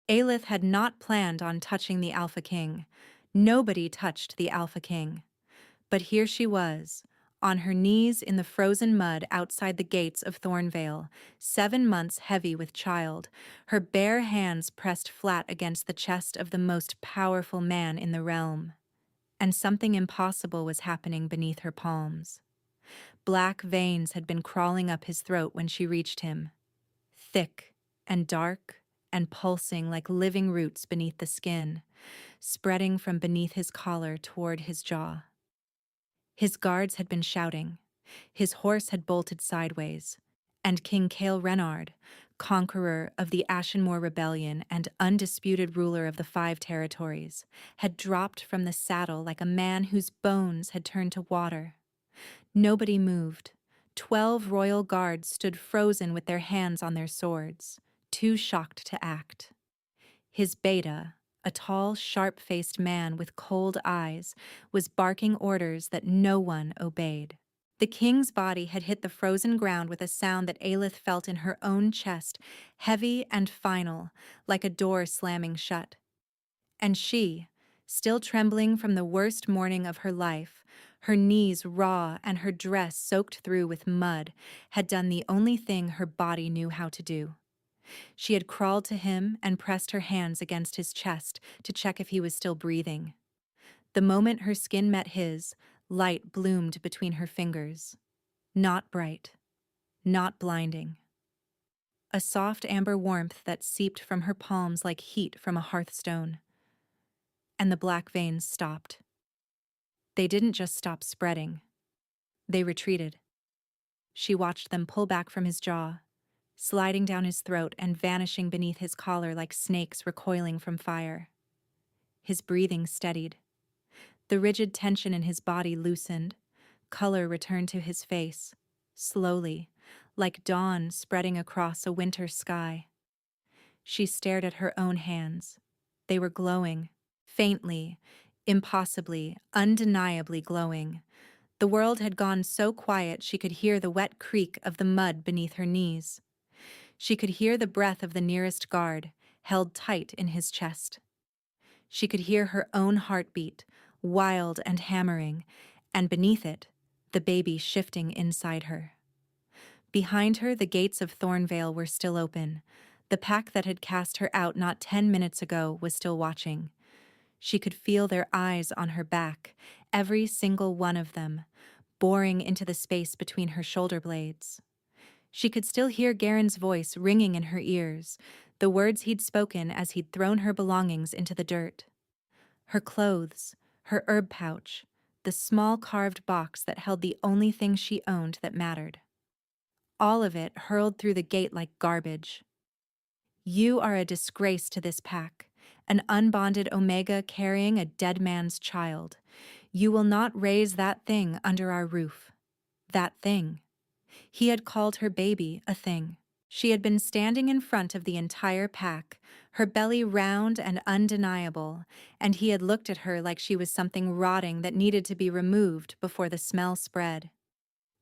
Aelith had not planned on touching the Alpha King. Nobody touched the Alpha King. But here she was, on her knees in the frozen mud outside the gates of Thornvale, 7 months heavy with child, her bare hands pressed flat against the chest of the most powerful man in the realm. And something impossible was happening beneath her palms. Black veins had been crawling up his throat when she reached him, thick and dark and pulsing like living roots beneath the skin, spreading from beneath his collar toward his jaw. His guards had been shouting. His horse had bolted sideways, and King Cale Renard, conqueror of the Ashenmoor Rebellion and undisputed ruler of the 5 territories, had dropped from the saddle like a man whose bones had turned to water. Nobody moved. 12 royal guards stood frozen with their hands on their swords, too shocked to act. His beta, a tall, sharp-faced man with cold eyes, was barking orders that no one obeyed. The king's body had hit the frozen ground with a sound that Aelith felt in her own chest, heavy and final, like a door slamming shut. And she, still trembling from the worst morning of her life, her knees raw and her dress soaked through with mud, had done the only thing her body knew how to do. She had crawled to him and pressed her hands against his chest to check if he was still breathing. The moment her skin met his, light bloomed between her fingers. Not bright, not blinding. A soft amber warmth that seeped from her palms like heat from a hearthstone. And the black veins stopped. They didn't just stop spreading. They retreated. She watched them pull back from his jaw, sliding down his throat and vanishing beneath his collar like snakes recoiling from fire. His breathing steadied. The rigid tension in his body loosened. Color returned to his face, slowly, like dawn spreading across a winter sky. She stared at her own hands. They were glowing, faintly, impossibly, undeniably glowing. The world had gone so quiet she could hear the wet creak of the mud beneath her knees. She could hear the breath of the nearest guard, held tight in his chest. She could hear her own heartbeat, wild and hammering, and beneath it, the baby shifting inside her. Behind her, the gates of Thornvale were still open. The pack that had cast her out not 10 minutes ago was still watching. She could feel their eyes on her back, every single one of them, boring into the space between her shoulder blades. She could still hear Garen's voice ringing in her ears, the words he'd spoken as he'd thrown her belongings into the dirt. Her clothes, her herb pouch, the small carved box that held the only thing she owned that mattered. All of it hurled through the gate like garbage. You are a disgrace to this pack, an unbonded Omega carrying a dead man's child. You will not raise that thing under our roof. That thing. He had called her baby a thing. She had been standing in front of the entire pack, her belly round and undeniable, and he had looked at her like she was something rotting that needed to be removed before the smell spread.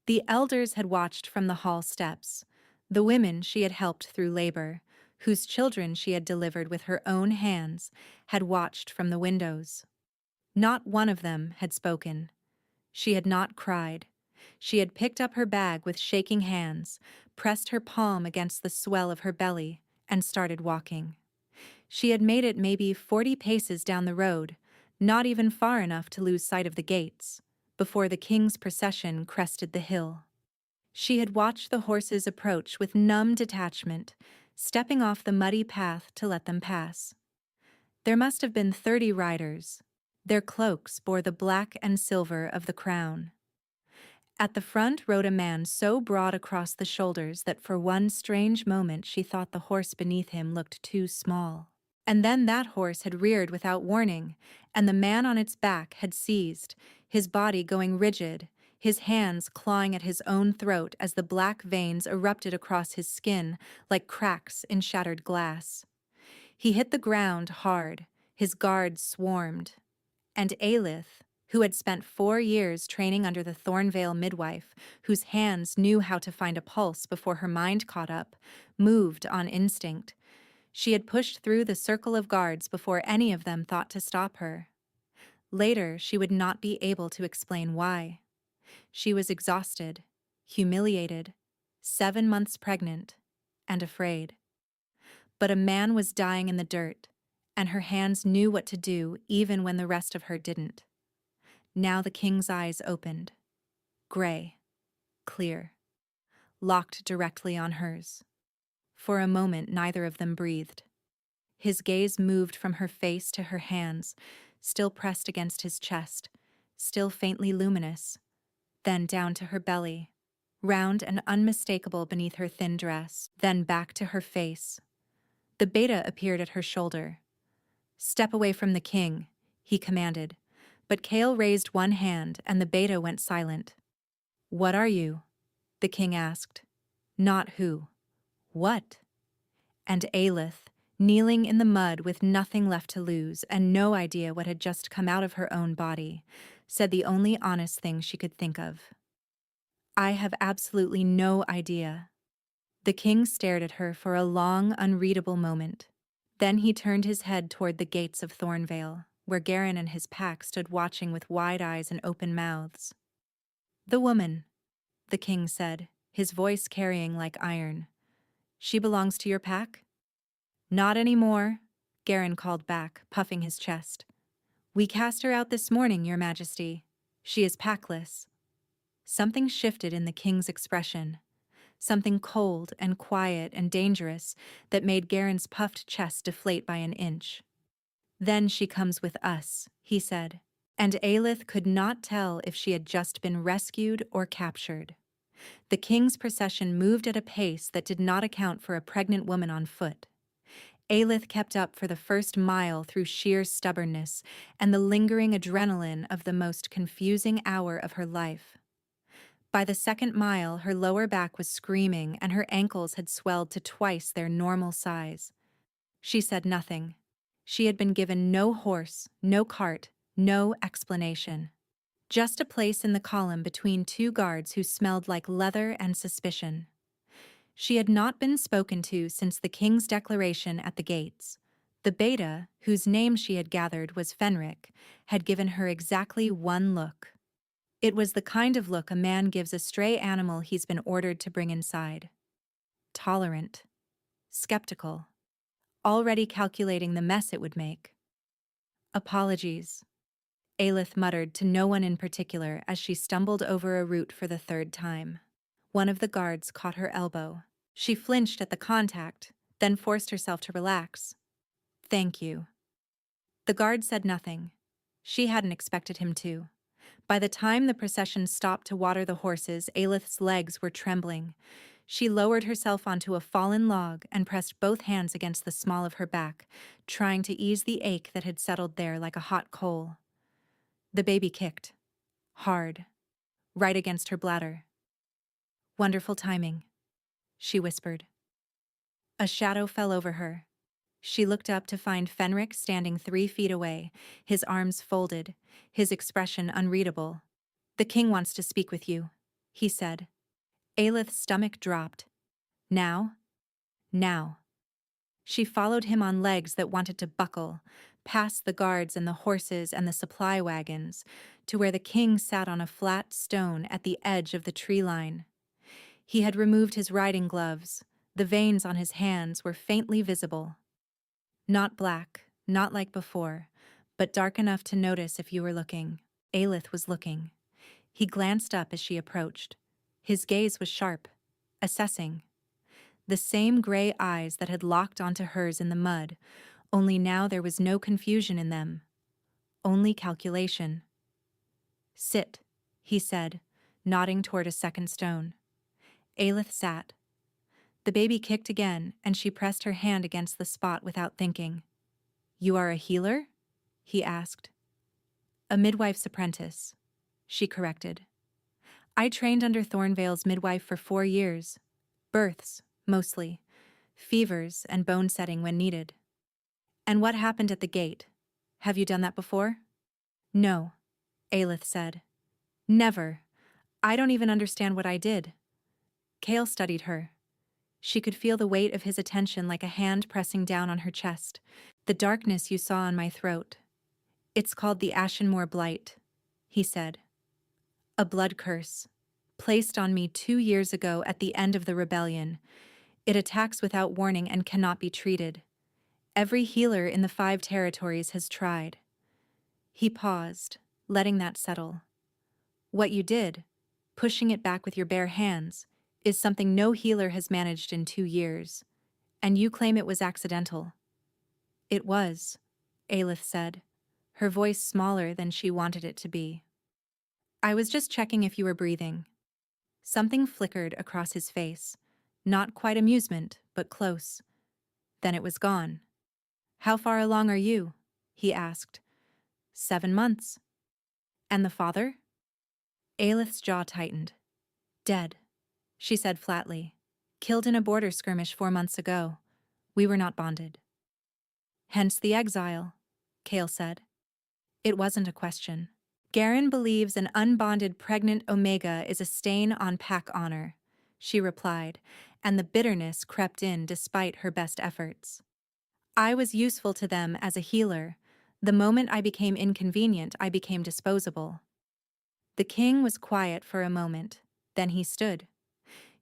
The elders had watched from the hall steps, the women she had helped through labor, whose children she had delivered with her own hands, had watched from the windows. Not one of them had spoken. She had not cried. She had picked up her bag with shaking hands, pressed her palm against the swell of her belly, and started walking. She had made it maybe 40 paces down the road, not even far enough to lose sight of the gates, before the king's procession crested the hill. She had watched the horses approach with numb detachment, stepping off the muddy path to let them pass. There must have been 30 riders. Their cloaks bore the black and silver of the crown. At the front rode a man so broad across the shoulders that for one strange moment she thought the horse beneath him looked too small. And then that horse had reared without warning, and the man on its back had seized, his body going rigid, his hands clawing at his own throat as the black veins erupted across his skin like cracks in shattered glass. He hit the ground hard, his guards swarmed, and Aelith, who had spent 4 years training under the Thornvale midwife, whose hands knew how to find a pulse before her mind caught up, moved on instinct. She had pushed through the circle of guards before any of them thought to stop her. Later, she would not be able to explain why. She was exhausted, humiliated, 7 months pregnant, and afraid. But a man was dying in the dirt, and her hands knew what to do even when the rest of her didn't. Now the king's eyes opened. Gray, clear, locked directly on hers. For a moment, neither of them breathed. His gaze moved from her face to her hands, still pressed against his chest, still faintly luminous, then down to her belly, round and unmistakable beneath her thin dress, then back to her face. The beta appeared at her shoulder. "Step away from the king," he commanded, but Kale raised one hand and the beta went silent. "What are you?" the king asked. Not who. What? And Aelith, kneeling in the mud with nothing left to lose and no idea what had just come out of her own body, said the only honest thing she could think of. "I have absolutely no idea." The king stared at her for a long, unreadable moment. Then he turned his head toward the gates of Thornvale, where Garen and his pack stood watching with wide eyes and open mouths. "The woman," the king said, his voice carrying like iron. "She belongs to your pack?" "Not anymore," Garen called back, puffing his chest. "We cast her out this morning, your majesty. She is packless." Something shifted in the king's expression. Something cold and quiet and dangerous that made Garen's puffed chest deflate by an inch. "Then she comes with us," he said, and Aelith could not tell if she had just been rescued or captured. The king's procession moved at a pace that did not account for a pregnant woman on foot. Aelith kept up for the first mile through sheer stubbornness and the lingering adrenaline of the most confusing hour of her life. By the second mile, her lower back was screaming and her ankles had swelled to twice their normal size. She said nothing. She had been given no horse, no cart, no explanation. Just a place in the column between two guards who smelled like leather and suspicion. She had not been spoken to since the king's declaration at the gates. The beta, whose name she had gathered was Fenric, had given her exactly one look. It was the kind of look a man gives a stray animal he's been ordered to bring inside. Tolerant. Skeptical. Already calculating the mess it would make. "Apologies," Aelith muttered to no one in particular as she stumbled over a root for the third time. One of the guards caught her elbow. She flinched at the contact, then forced herself to relax. "Thank you." The guard said nothing. She hadn't expected him to. By the time the procession stopped to water the horses, Aelith's legs were trembling. She lowered herself onto a fallen log and pressed both hands against the small of her back, trying to ease the ache that had settled there like a hot coal. The baby kicked. Hard. Right against her bladder. "Wonderful timing," she whispered. A shadow fell over her. She looked up to find Fenric standing 3 feet away, his arms folded, his expression unreadable. "The king wants to speak with you," he said. Aelith's stomach dropped. Now? Now. She followed him on legs that wanted to buckle, past the guards and the horses and the supply wagons, to where the king sat on a flat stone at the edge of the tree line. He had removed his riding gloves. The veins on his hands were faintly visible. Not black, not like before, but dark enough to notice if you were looking. Aelith was looking. He glanced up as she approached. His gaze was sharp, assessing. The same gray eyes that had locked onto hers in the mud, only now there was no confusion in them. Only calculation. "Sit," he said, nodding toward a second stone. Aelith sat. The baby kicked again, and she pressed her hand against the spot without thinking. "You are a healer?" he asked. "A midwife's apprentice," she corrected. "I trained under Thornvale's midwife for 4 years. Births, mostly. Fevers and bone setting when needed." "And what happened at the gate? Have you done that before?" "No," Aelith said. "Never. I don't even understand what I did." Kale studied her. She could feel the weight of his attention like a hand pressing down on her chest. "The darkness you saw on my throat. It's called the Ashenmoor Blight," he said. "A blood curse, placed on me 2 years ago at the end of the rebellion. It attacks without warning and cannot be treated. Every healer in the 5 territories has tried." He paused, letting that settle. "What you did, pushing it back with your bare hands, is something no healer has managed in 2 years. And you claim it was accidental." "It was," Aelith said, her voice smaller than she wanted it to be. "I was just checking if you were breathing." Something flickered across his face. Not quite amusement, but close. Then it was gone. "How far along are you?" he asked. 7 months. "And the father?" Aelith's jaw tightened. "Dead," she said flatly. "Killed in a border skirmish 4 months ago. We were not bonded." "Hence the exile," Kale said. It wasn't a question. "Garen believes an unbonded pregnant Omega is a stain on pack honor," she replied, and the bitterness crept in despite her best efforts. "I was useful to them as a healer. The moment I became inconvenient, I became disposable." The king was quiet for a moment. Then he stood.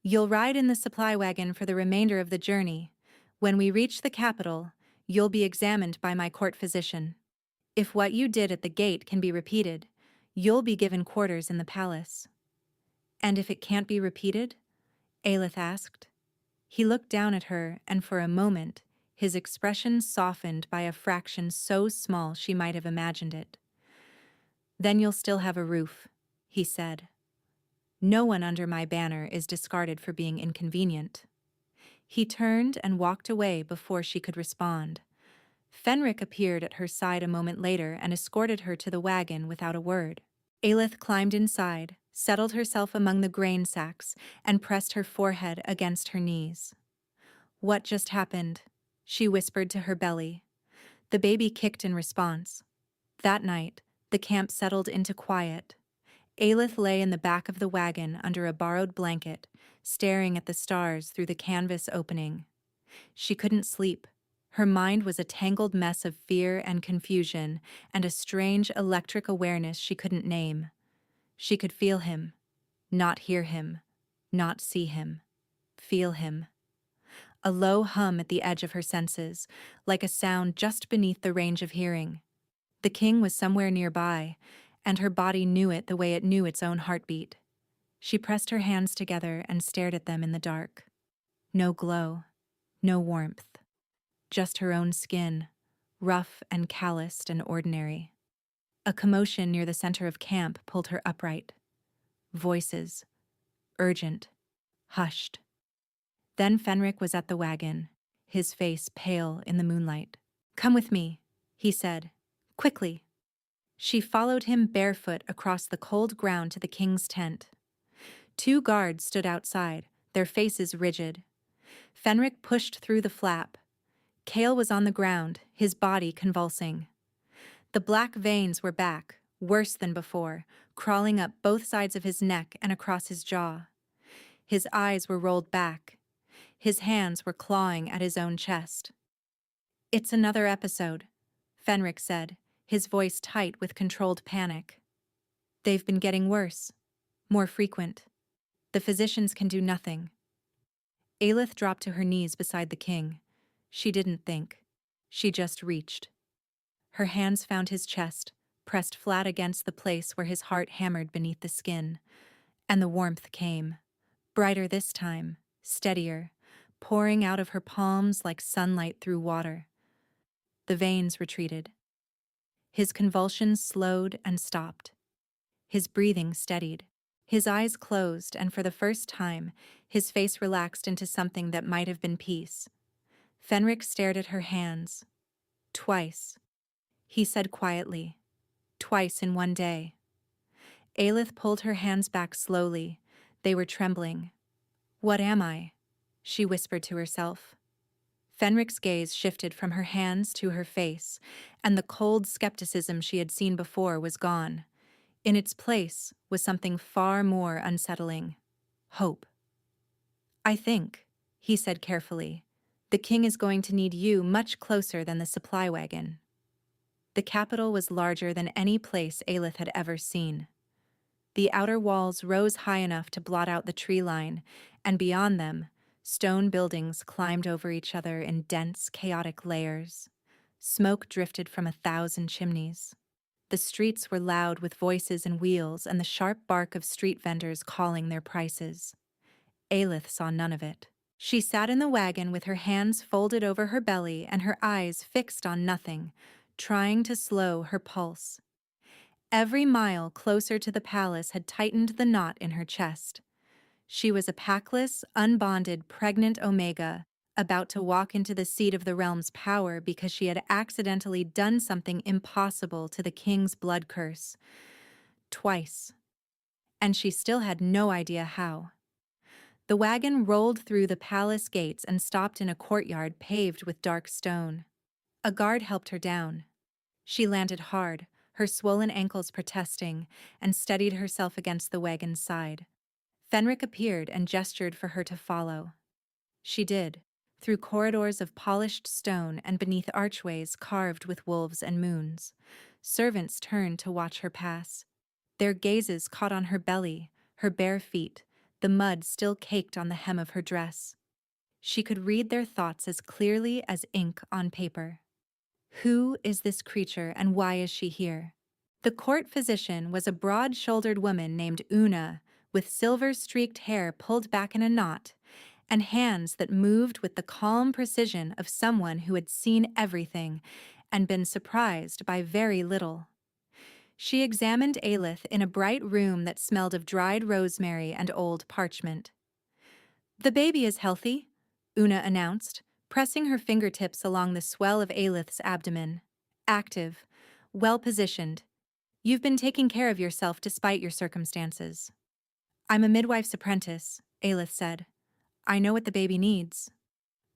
"You'll ride in the supply wagon for the remainder of the journey. When we reach the capital, you'll be examined by my court physician. If what you did at the gate can be repeated, you'll be given quarters in the palace." "And if it can't be repeated?" Aelith asked. He looked down at her, and for a moment, his expression softened by a fraction so small she might have imagined it. "Then you'll still have a roof," he said. "No one under my banner is discarded for being inconvenient." He turned and walked away before she could respond. Fenric appeared at her side a moment later and escorted her to the wagon without a word. Aelith climbed inside, settled herself among the grain sacks, and pressed her forehead against her knees. "What just happened?" she whispered to her belly. The baby kicked in response. That night, the camp settled into quiet. Aelith lay in the back of the wagon under a borrowed blanket, staring at the stars through the canvas opening. She couldn't sleep. Her mind was a tangled mess of fear and confusion, and a strange electric awareness she couldn't name. She could feel him, not hear him, not see him, feel him. A low hum at the edge of her senses, like a sound just beneath the range of hearing. The king was somewhere nearby, and her body knew it the way it knew its own heartbeat. She pressed her hands together and stared at them in the dark. No glow, no warmth. Just her own skin, rough and calloused and ordinary. A commotion near the center of camp pulled her upright. Voices. Urgent. Hushed. Then Fenric was at the wagon, his face pale in the moonlight. "Come with me," he said. "Quickly." She followed him barefoot across the cold ground to the king's tent. 2 guards stood outside, their faces rigid. Fenric pushed through the flap. Kale was on the ground, his body convulsing. The black veins were back, worse than before, crawling up both sides of his neck and across his jaw. His eyes were rolled back. His hands were clawing at his own chest. "It's another episode," Fenric said, his voice tight with controlled panic. "They've been getting worse, more frequent. The physicians can do nothing." Aelith dropped to her knees beside the king. She didn't think. She just reached. Her hands found his chest, pressed flat against the place where his heart hammered beneath the skin. And the warmth came. Brighter this time, steadier, pouring out of her palms like sunlight through water. The veins retreated. His convulsions slowed and stopped. His breathing steadied. His eyes closed, and for the first time, his face relaxed into something that might have been peace. Fenric stared at her hands. "Twice," he said quietly. "Twice in one day." Aelith pulled her hands back slowly. They were trembling. "What am I?" she whispered to herself. Fenric's gaze shifted from her hands to her face, and the cold skepticism she had seen before was gone. In its place was something far more unsettling. Hope. "I think," he said carefully. The king is going to need you much closer than the supply wagon. The capital was larger than any place Aelith had ever seen. The outer walls rose high enough to blot out the tree line, and beyond them, stone buildings climbed over each other in dense, chaotic layers. Smoke drifted from 1,000 chimneys. The streets were loud with voices and wheels and the sharp bark of street vendors calling their prices. Aelith saw none of it. She sat in the wagon with her hands folded over her belly and her eyes fixed on nothing, trying to slow her pulse. Every mile closer to the palace had tightened the knot in her chest. She was a packless, unbonded, pregnant Omega, about to walk into the seat of the realm's power because she had accidentally done something impossible to the king's blood curse. Twice. And she still had no idea how. The wagon rolled through the palace gates and stopped in a courtyard paved with dark stone. A guard helped her down. She landed hard, her swollen ankles protesting, and steadied herself against the wagon's side. Fenric appeared and gestured for her to follow. She did, through corridors of polished stone and beneath archways carved with wolves and moons. Servants turned to watch her pass. Their gazes caught on her belly, her bare feet, the mud still caked on the hem of her dress. She could read their thoughts as clearly as ink on paper. Who is this creature and why is she here? The court physician was a broad-shouldered woman named Una, with silver-streaked hair pulled back in a knot, and hands that moved with the calm precision of someone who had seen everything and been surprised by very little. She examined Aelith in a bright room that smelled of dried rosemary and old parchment. "The baby is healthy," Una announced, pressing her fingertips along the swell of Aelith's abdomen. "Active, well-positioned. You've been taking care of yourself despite your circumstances." "I'm a midwife's apprentice," Aelith said. "I know what the baby needs."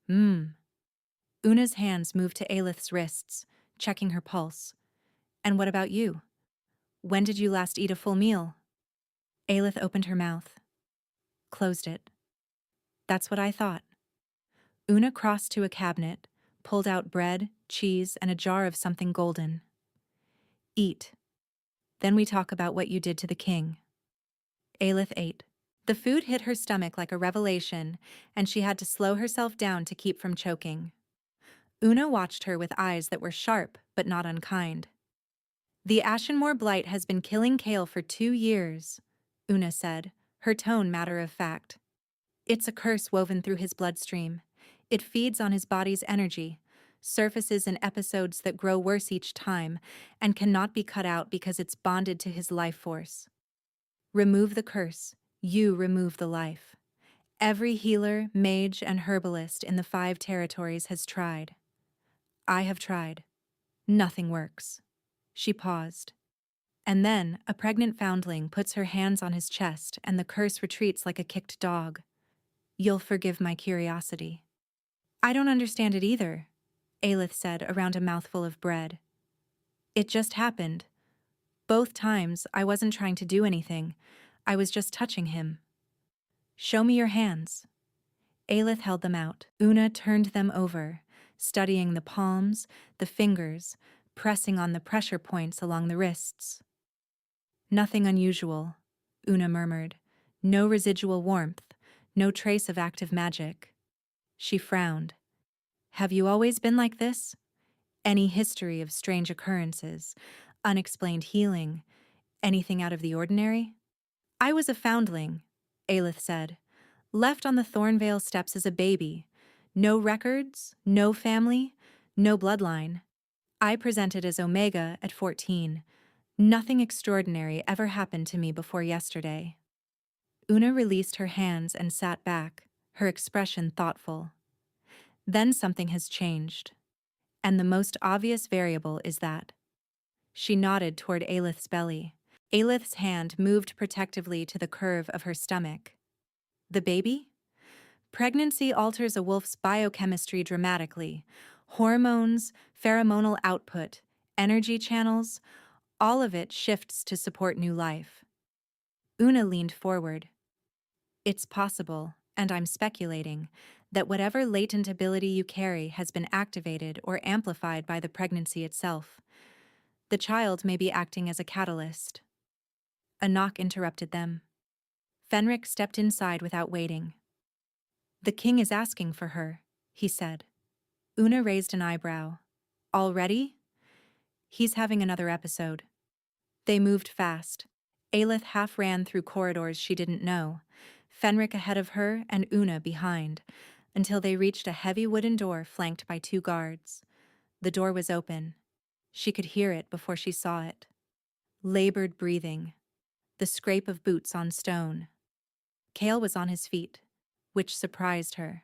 Una's hands moved to Aelith's wrists, checking her pulse. "And what about you? When did you last eat a full meal?" Aelith opened her mouth. Closed it. "That's what I thought." Una crossed to a cabinet, pulled out bread, cheese, and a jar of something golden. "Eat. Then we talk about what you did to the king." Aelith ate. The food hit her stomach like a revelation, and she had to slow herself down to keep from choking. Una watched her with eyes that were sharp but not unkind. "The Ashenmoor blight has been killing Kale for 2 years," Una said, her tone matter of fact. "It's a curse woven through his bloodstream. It feeds on his body's energy, surfaces in episodes that grow worse each time, and cannot be cut out because it's bonded to his life force. Remove the curse, you remove the life. Every healer, mage, and herbalist in the 5 territories has tried. I have tried. Nothing works." She paused. And then a pregnant foundling puts her hands on his chest and the curse retreats like a kicked dog. "You'll forgive my curiosity." "I don't understand it either," Aelith said around a mouthful of bread. "It just happened. Both times I wasn't trying to do anything. I was just touching him." "Show me your hands." Aelith held them out. Una turned them over, studying the palms, the fingers, pressing on the pressure points along the wrists. "Nothing unusual," Una murmured. "No residual warmth, no trace of active magic." She frowned. "Have you always been like this? Any history of strange occurrences, unexplained healing, anything out of the ordinary?" "I was a foundling," Aelith said. "Left on the Thornvale steps as a baby. No records, no family, no bloodline. I presented as Omega at 14. Nothing extraordinary ever happened to me before yesterday." Una released her hands and sat back, her expression thoughtful. "Then something has changed. And the most obvious variable is that." She nodded toward Aelith's belly. Aelith's hand moved protectively to the curve of her stomach. "The baby?" "Pregnancy alters a wolf's biochemistry dramatically. Hormones, pheromonal output, energy channels, all of it shifts to support new life." Una leaned forward. "It's possible, and I'm speculating, that whatever latent ability you carry has been activated or amplified by the pregnancy itself. The child may be acting as a catalyst. A knock interrupted them. Fenric stepped inside without waiting. "The king is asking for her," he said. Una raised an eyebrow. "Already?" "He's having another episode." They moved fast. Aelith half ran through corridors she didn't know, Fenric ahead of her and Una behind, until they reached a heavy wooden door flanked by 2 guards. The door was open. She could hear it before she saw it. Labored breathing. The scrape of boots on stone. Cale was on his feet, which surprised her.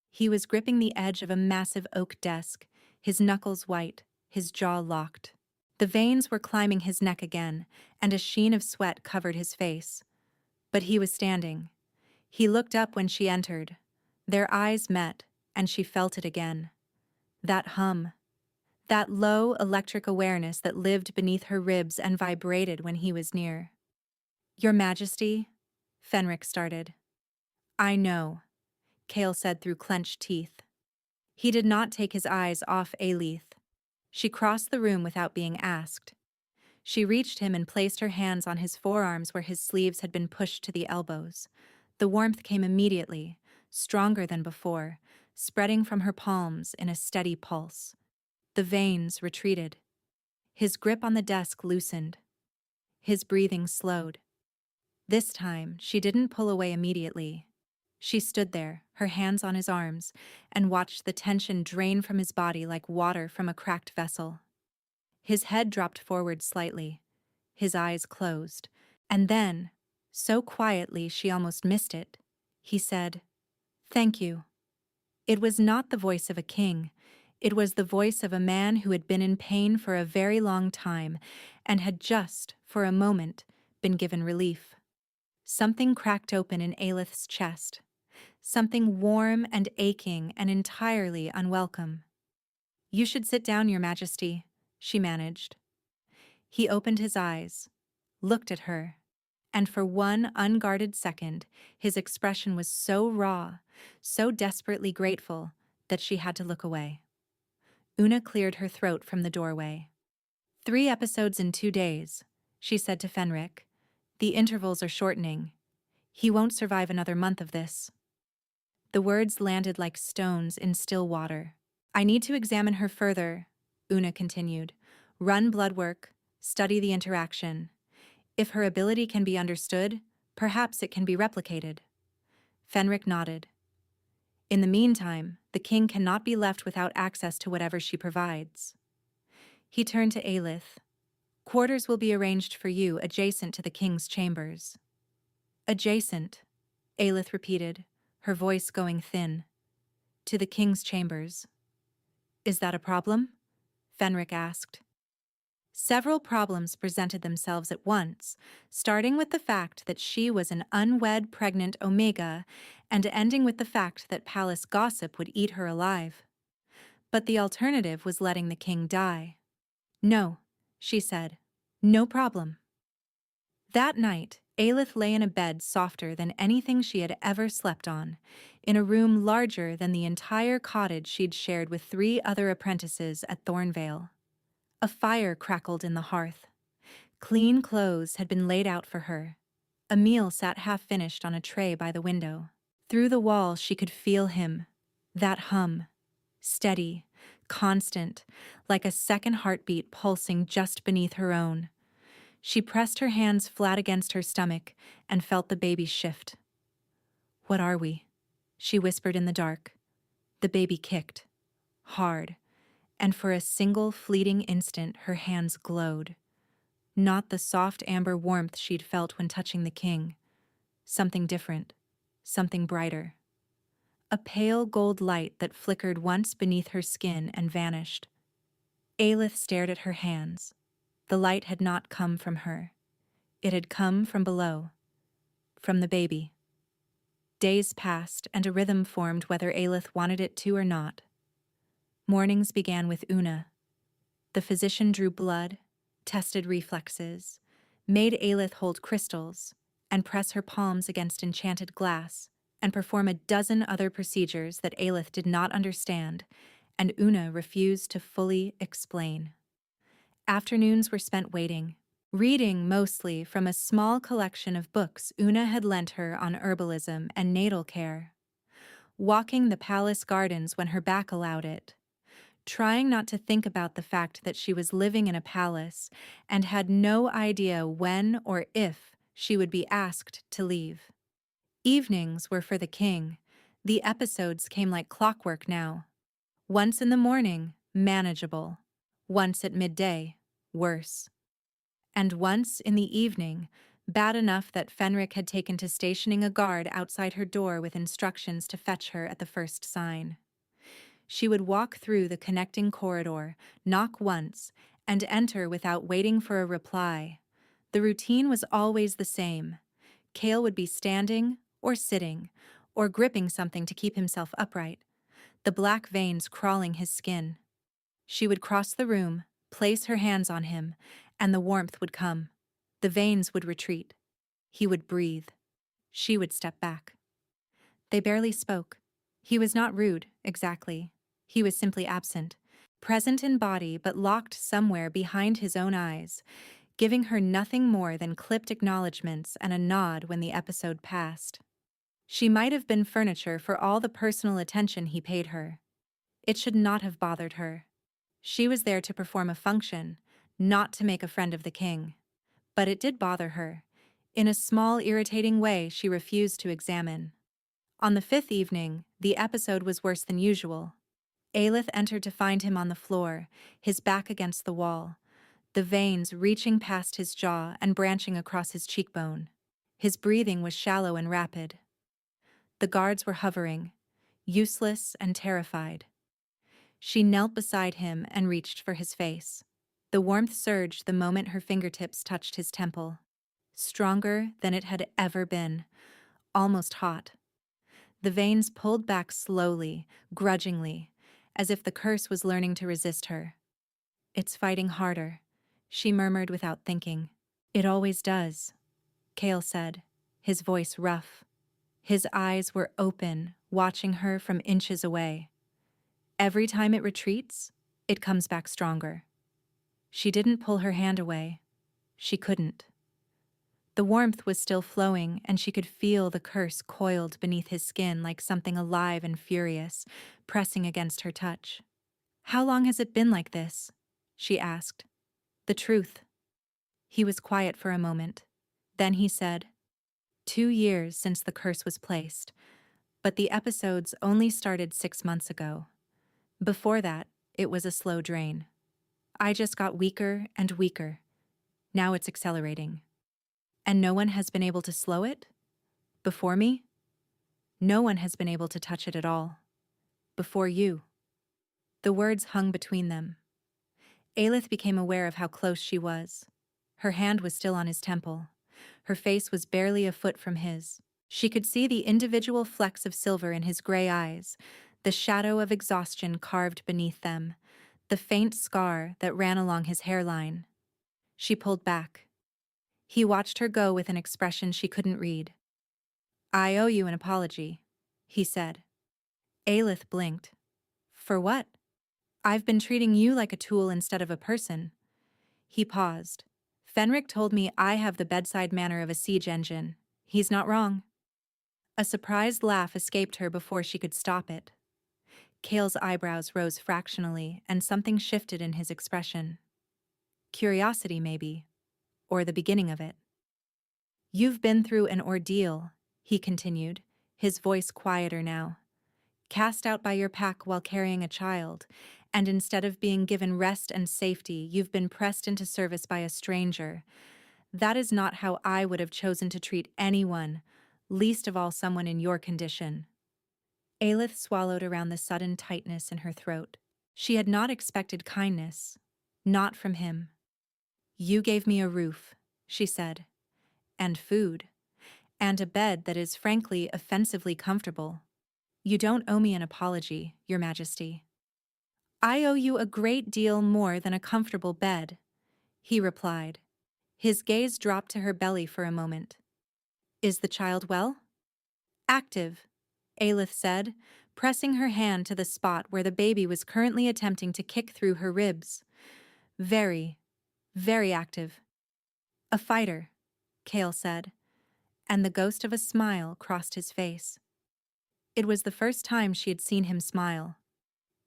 He was gripping the edge of a massive oak desk, his knuckles white, his jaw locked. The veins were climbing his neck again, and a sheen of sweat covered his face. But he was standing. He looked up when she entered. Their eyes met, and she felt it again. That hum. That low, electric awareness that lived beneath her ribs and vibrated when he was near. "Your Majesty," Fenric started. "I know," Cale said through clenched teeth. He did not take his eyes off Aelith. She crossed the room without being asked. She reached him and placed her hands on his forearms where his sleeves had been pushed to the elbows. The warmth came immediately, stronger than before, spreading from her palms in a steady pulse. The veins retreated. His grip on the desk loosened. His breathing slowed. This time, she didn't pull away immediately. She stood there, her hands on his arms, and watched the tension drain from his body like water from a cracked vessel. His head dropped forward slightly. His eyes closed. And then, so quietly she almost missed it, he said, "Thank you." It was not the voice of a king. It was the voice of a man who had been in pain for a very long time and had just, for a moment, been given relief. Something cracked open in Aelith's chest. Something warm and aching and entirely unwelcome. "You should sit down, Your Majesty," she managed. He opened his eyes, looked at her, and for one unguarded second, his expression was so raw, so desperately grateful, that she had to look away. Una cleared her throat from the doorway. 3 episodes in 2 days, she said to Fenric. "The intervals are shortening. He won't survive another month of this." The words landed like stones in still water. "I need to examine her further," Una continued. "Run blood work, study the interaction. If her ability can be understood, perhaps it can be replicated." Fenric nodded. "In the meantime, the king cannot be left without access to whatever she provides." He turned to Aelith. "Quarters will be arranged for you adjacent to the king's chambers." "Adjacent," Aelith repeated, her voice going thin. "To the king's chambers." "Is that a problem?" Fenric asked. Several problems presented themselves at once, starting with the fact that she was an unwed pregnant Omega and ending with the fact that palace gossip would eat her alive. But the alternative was letting the king die. "No," she said. "No problem." That night, Aelith lay in a bed softer than anything she had ever slept on, in a room larger than the entire cottage she'd shared with 3 other apprentices at Thornvale. A fire crackled in the hearth. Clean clothes had been laid out for her. A meal sat half-finished on a tray by the window. Through the wall she could feel him, that hum, steady, constant, like a second heartbeat pulsing just beneath her own. She pressed her hands flat against her stomach and felt the baby shift. "What are we?" she whispered in the dark. The baby kicked, hard, and for a single fleeting instant her hands glowed. Not the soft amber warmth she'd felt when touching the king. Something different, something brighter. A pale gold light that flickered once beneath her skin and vanished. Aelith stared at her hands. The light had not come from her. It had come from below, from the baby. Days passed and a rhythm formed whether Aelith wanted it to or not. Mornings began with Una. The physician drew blood, tested reflexes, made Aelith hold crystals, and press her palms against enchanted glass, and perform a dozen other procedures that Aelith did not understand, and Una refused to fully explain. Afternoons were spent waiting, reading mostly from a small collection of books Una had lent her on herbalism and natal care, walking the palace gardens when her back allowed it, trying not to think about the fact that she was living in a palace and had no idea when or if she would be asked to leave. Evenings were for the king. The episodes came like clockwork now. Once in the morning, manageable. Once at midday, worse. And once in the evening, bad enough that Fenric had taken to stationing a guard outside her door with instructions to fetch her at the first sign. She would walk through the connecting corridor, knock once, and enter without waiting for a reply. The routine was always the same. Cale would be standing, or sitting, or gripping something to keep himself upright, the black veins crawling his skin. She would cross the room, place her hands on him, and the warmth would come. The veins would retreat. He would breathe. She would step back. They barely spoke. He was not rude, exactly. He was simply absent, present in body but locked somewhere behind his own eyes, giving her nothing more than clipped acknowledgments and a nod when the episode passed. She might have been furniture for all the personal attention he paid her. It should not have bothered her. She was there to perform a function, not to make a friend of the king. But it did bother her. In a small, irritating way she refused to examine. On the fifth evening, the episode was worse than usual. Aelith entered to find him on the floor, his back against the wall, the veins reaching past his jaw and branching across his cheekbone. His breathing was shallow and rapid. The guards were hovering, useless and terrified. She knelt beside him and reached for his face. The warmth surged the moment her fingertips touched his temple. Stronger than it had ever been, almost hot. The veins pulled back slowly, grudgingly, as if the curse was learning to resist her. "It's fighting harder," she murmured without thinking. "It always does," Cale said, his voice rough. His eyes were open, watching her from inches away. "Every time it retreats, it comes back stronger." She didn't pull her hand away. She couldn't. The warmth was still flowing, and she could feel the curse coiled beneath his skin like something alive and furious, pressing against her touch. "How long has it been like this?" she asked. "The truth." He was quiet for a moment. Then he said, 2 years since the curse was placed, but the episodes only started 6 months ago. Before that, it was a slow drain. I just got weaker and weaker. Now it's accelerating. And no one has been able to slow it? Before me? No one has been able to touch it at all. Before you. The words hung between them. Aelith became aware of how close she was. Her hand was still on his temple. Her face was barely a foot from his. She could see the individual flecks of silver in his gray eyes, the shadow of exhaustion carved beneath them, the faint scar that ran along his hairline. She pulled back. He watched her go with an expression she couldn't read. "I owe you an apology," he said. Aelith blinked. "For what?" "I've been treating you like a tool instead of a person." He paused. "Fenric told me I have the bedside manner of a siege engine. He's not wrong." A surprised laugh escaped her before she could stop it. Cale's eyebrows rose fractionally, and something shifted in his expression. Curiosity, maybe, or the beginning of it. "You've been through an ordeal," he continued, his voice quieter now. "Cast out by your pack while carrying a child, and instead of being given rest and safety, you've been pressed into service by a stranger. That is not how I would have chosen to treat anyone, least of all someone in your condition." Aelith swallowed around the sudden tightness in her throat. She had not expected kindness, not from him. "You gave me a roof," she said, "and food, and a bed that is frankly offensively comfortable. You don't owe me an apology, Your Majesty." "I owe you a great deal more than a comfortable bed," he replied. His gaze dropped to her belly for a moment. "Is the child well?" "Active," Aelith said, pressing her hand to the spot where the baby was currently attempting to kick through her ribs. Very, very active. A fighter, Cale said, and the ghost of a smile crossed his face. It was the first time she had seen him smile.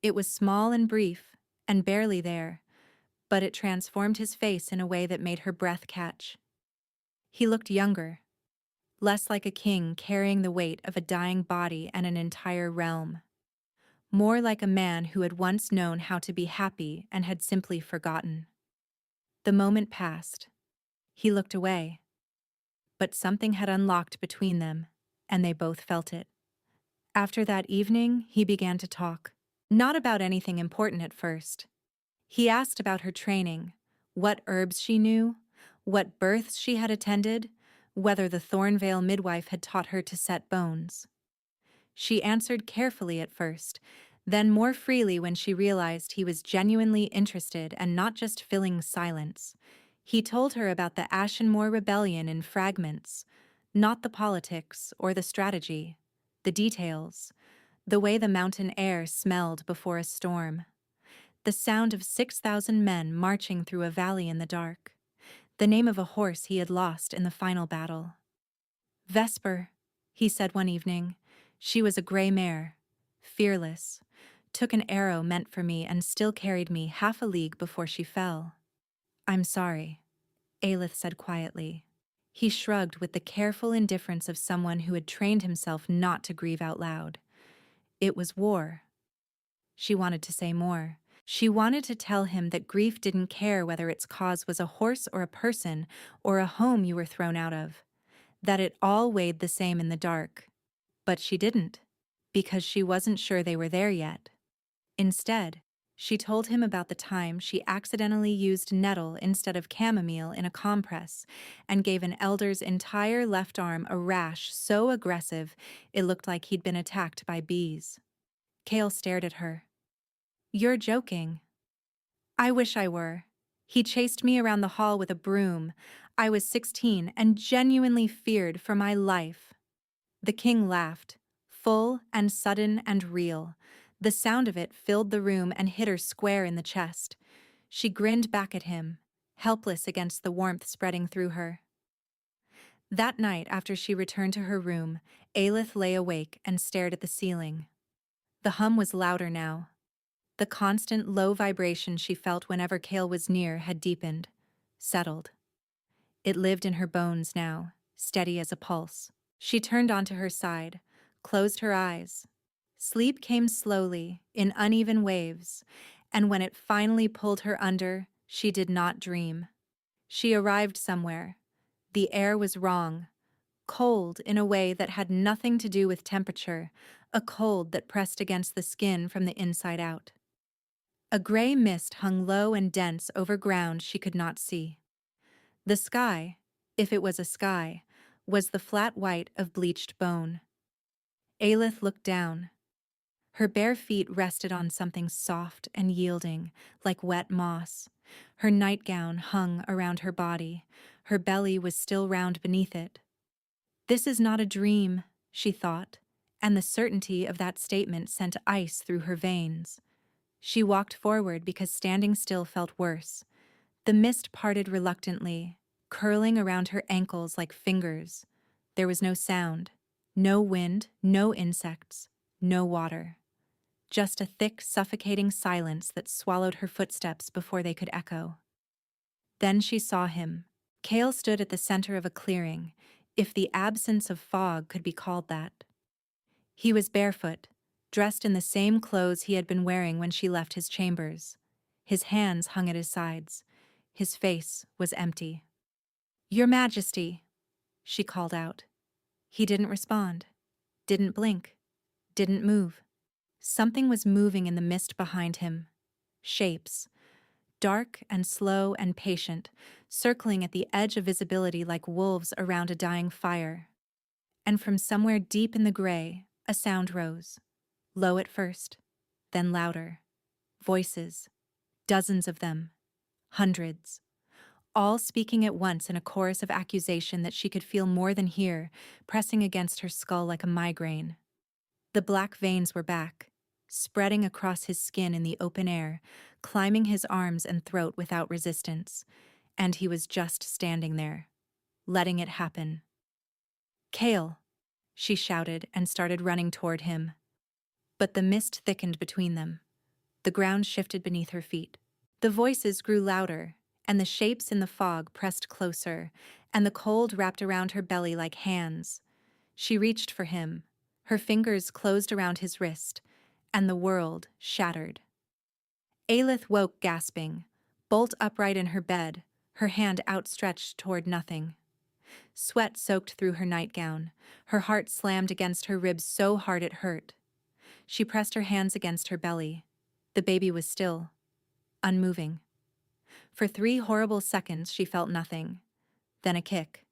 It was small and brief, and barely there, but it transformed his face in a way that made her breath catch. He looked younger, less like a king carrying the weight of a dying body and an entire realm. More like a man who had once known how to be happy and had simply forgotten. The moment passed. He looked away. But something had unlocked between them, and they both felt it. After that evening, he began to talk. Not about anything important at first. He asked about her training, what herbs she knew, what births she had attended, whether the Thornvale midwife had taught her to set bones. She answered carefully at first, then more freely when she realized he was genuinely interested and not just filling silence. He told her about the Ashenmore Rebellion in fragments, not the politics or the strategy, the details, the way the mountain air smelled before a storm, the sound of 6,000 men marching through a valley in the dark, the name of a horse he had lost in the final battle. Vesper, he said one evening. She was a gray mare, fearless, took an arrow meant for me and still carried me half a league before she fell. I'm sorry, Aelith said quietly. He shrugged with the careful indifference of someone who had trained himself not to grieve out loud. It was war. She wanted to say more. She wanted to tell him that grief didn't care whether its cause was a horse or a person or a home you were thrown out of, that it all weighed the same in the dark. But she didn't, because she wasn't sure they were there yet. Instead, she told him about the time she accidentally used nettle instead of chamomile in a compress and gave an elder's entire left arm a rash so aggressive it looked like he'd been attacked by bees. Cale stared at her. You're joking. I wish I were. He chased me around the hall with a broom. I was 16 and genuinely feared for my life. The king laughed, full and sudden and real. The sound of it filled the room and hit her square in the chest. She grinned back at him, helpless against the warmth spreading through her. That night, after she returned to her room, Aelith lay awake and stared at the ceiling. The hum was louder now. The constant low vibration she felt whenever Cale was near had deepened, settled. It lived in her bones now, steady as a pulse. She turned onto her side, closed her eyes. Sleep came slowly, in uneven waves, and when it finally pulled her under, she did not dream. She arrived somewhere. The air was wrong, cold in a way that had nothing to do with temperature, a cold that pressed against the skin from the inside out. A gray mist hung low and dense over ground she could not see. The sky, if it was a sky, was the flat white of bleached bone. Aelith looked down. Her bare feet rested on something soft and yielding, like wet moss. Her nightgown hung around her body. Her belly was still round beneath it. This is not a dream, she thought, and the certainty of that statement sent ice through her veins. She walked forward because standing still felt worse. The mist parted reluctantly, curling around her ankles like fingers. There was no sound, no wind, no insects, no water. Just a thick, suffocating silence that swallowed her footsteps before they could echo. Then she saw him. Cale stood at the center of a clearing, if the absence of fog could be called that. He was barefoot, dressed in the same clothes he had been wearing when she left his chambers. His hands hung at his sides. His face was empty. "Your Majesty," she called out. He didn't respond, didn't blink, didn't move. Something was moving in the mist behind him. Shapes, dark and slow and patient, circling at the edge of visibility like wolves around a dying fire. And from somewhere deep in the gray, a sound rose. Low at first, then louder. Voices, dozens of them, hundreds, all speaking at once in a chorus of accusation that she could feel more than hear, pressing against her skull like a migraine. The black veins were back, spreading across his skin in the open air, climbing his arms and throat without resistance, and he was just standing there, letting it happen. "Cale!" she shouted and started running toward him. But the mist thickened between them. The ground shifted beneath her feet. The voices grew louder, and the shapes in the fog pressed closer, and the cold wrapped around her belly like hands. She reached for him. Her fingers closed around his wrist, and the world shattered. Aelith woke gasping, bolt upright in her bed, her hand outstretched toward nothing. Sweat soaked through her nightgown. Her heart slammed against her ribs so hard it hurt. She pressed her hands against her belly. The baby was still, unmoving. For 3 horrible seconds she felt nothing. Then a kick.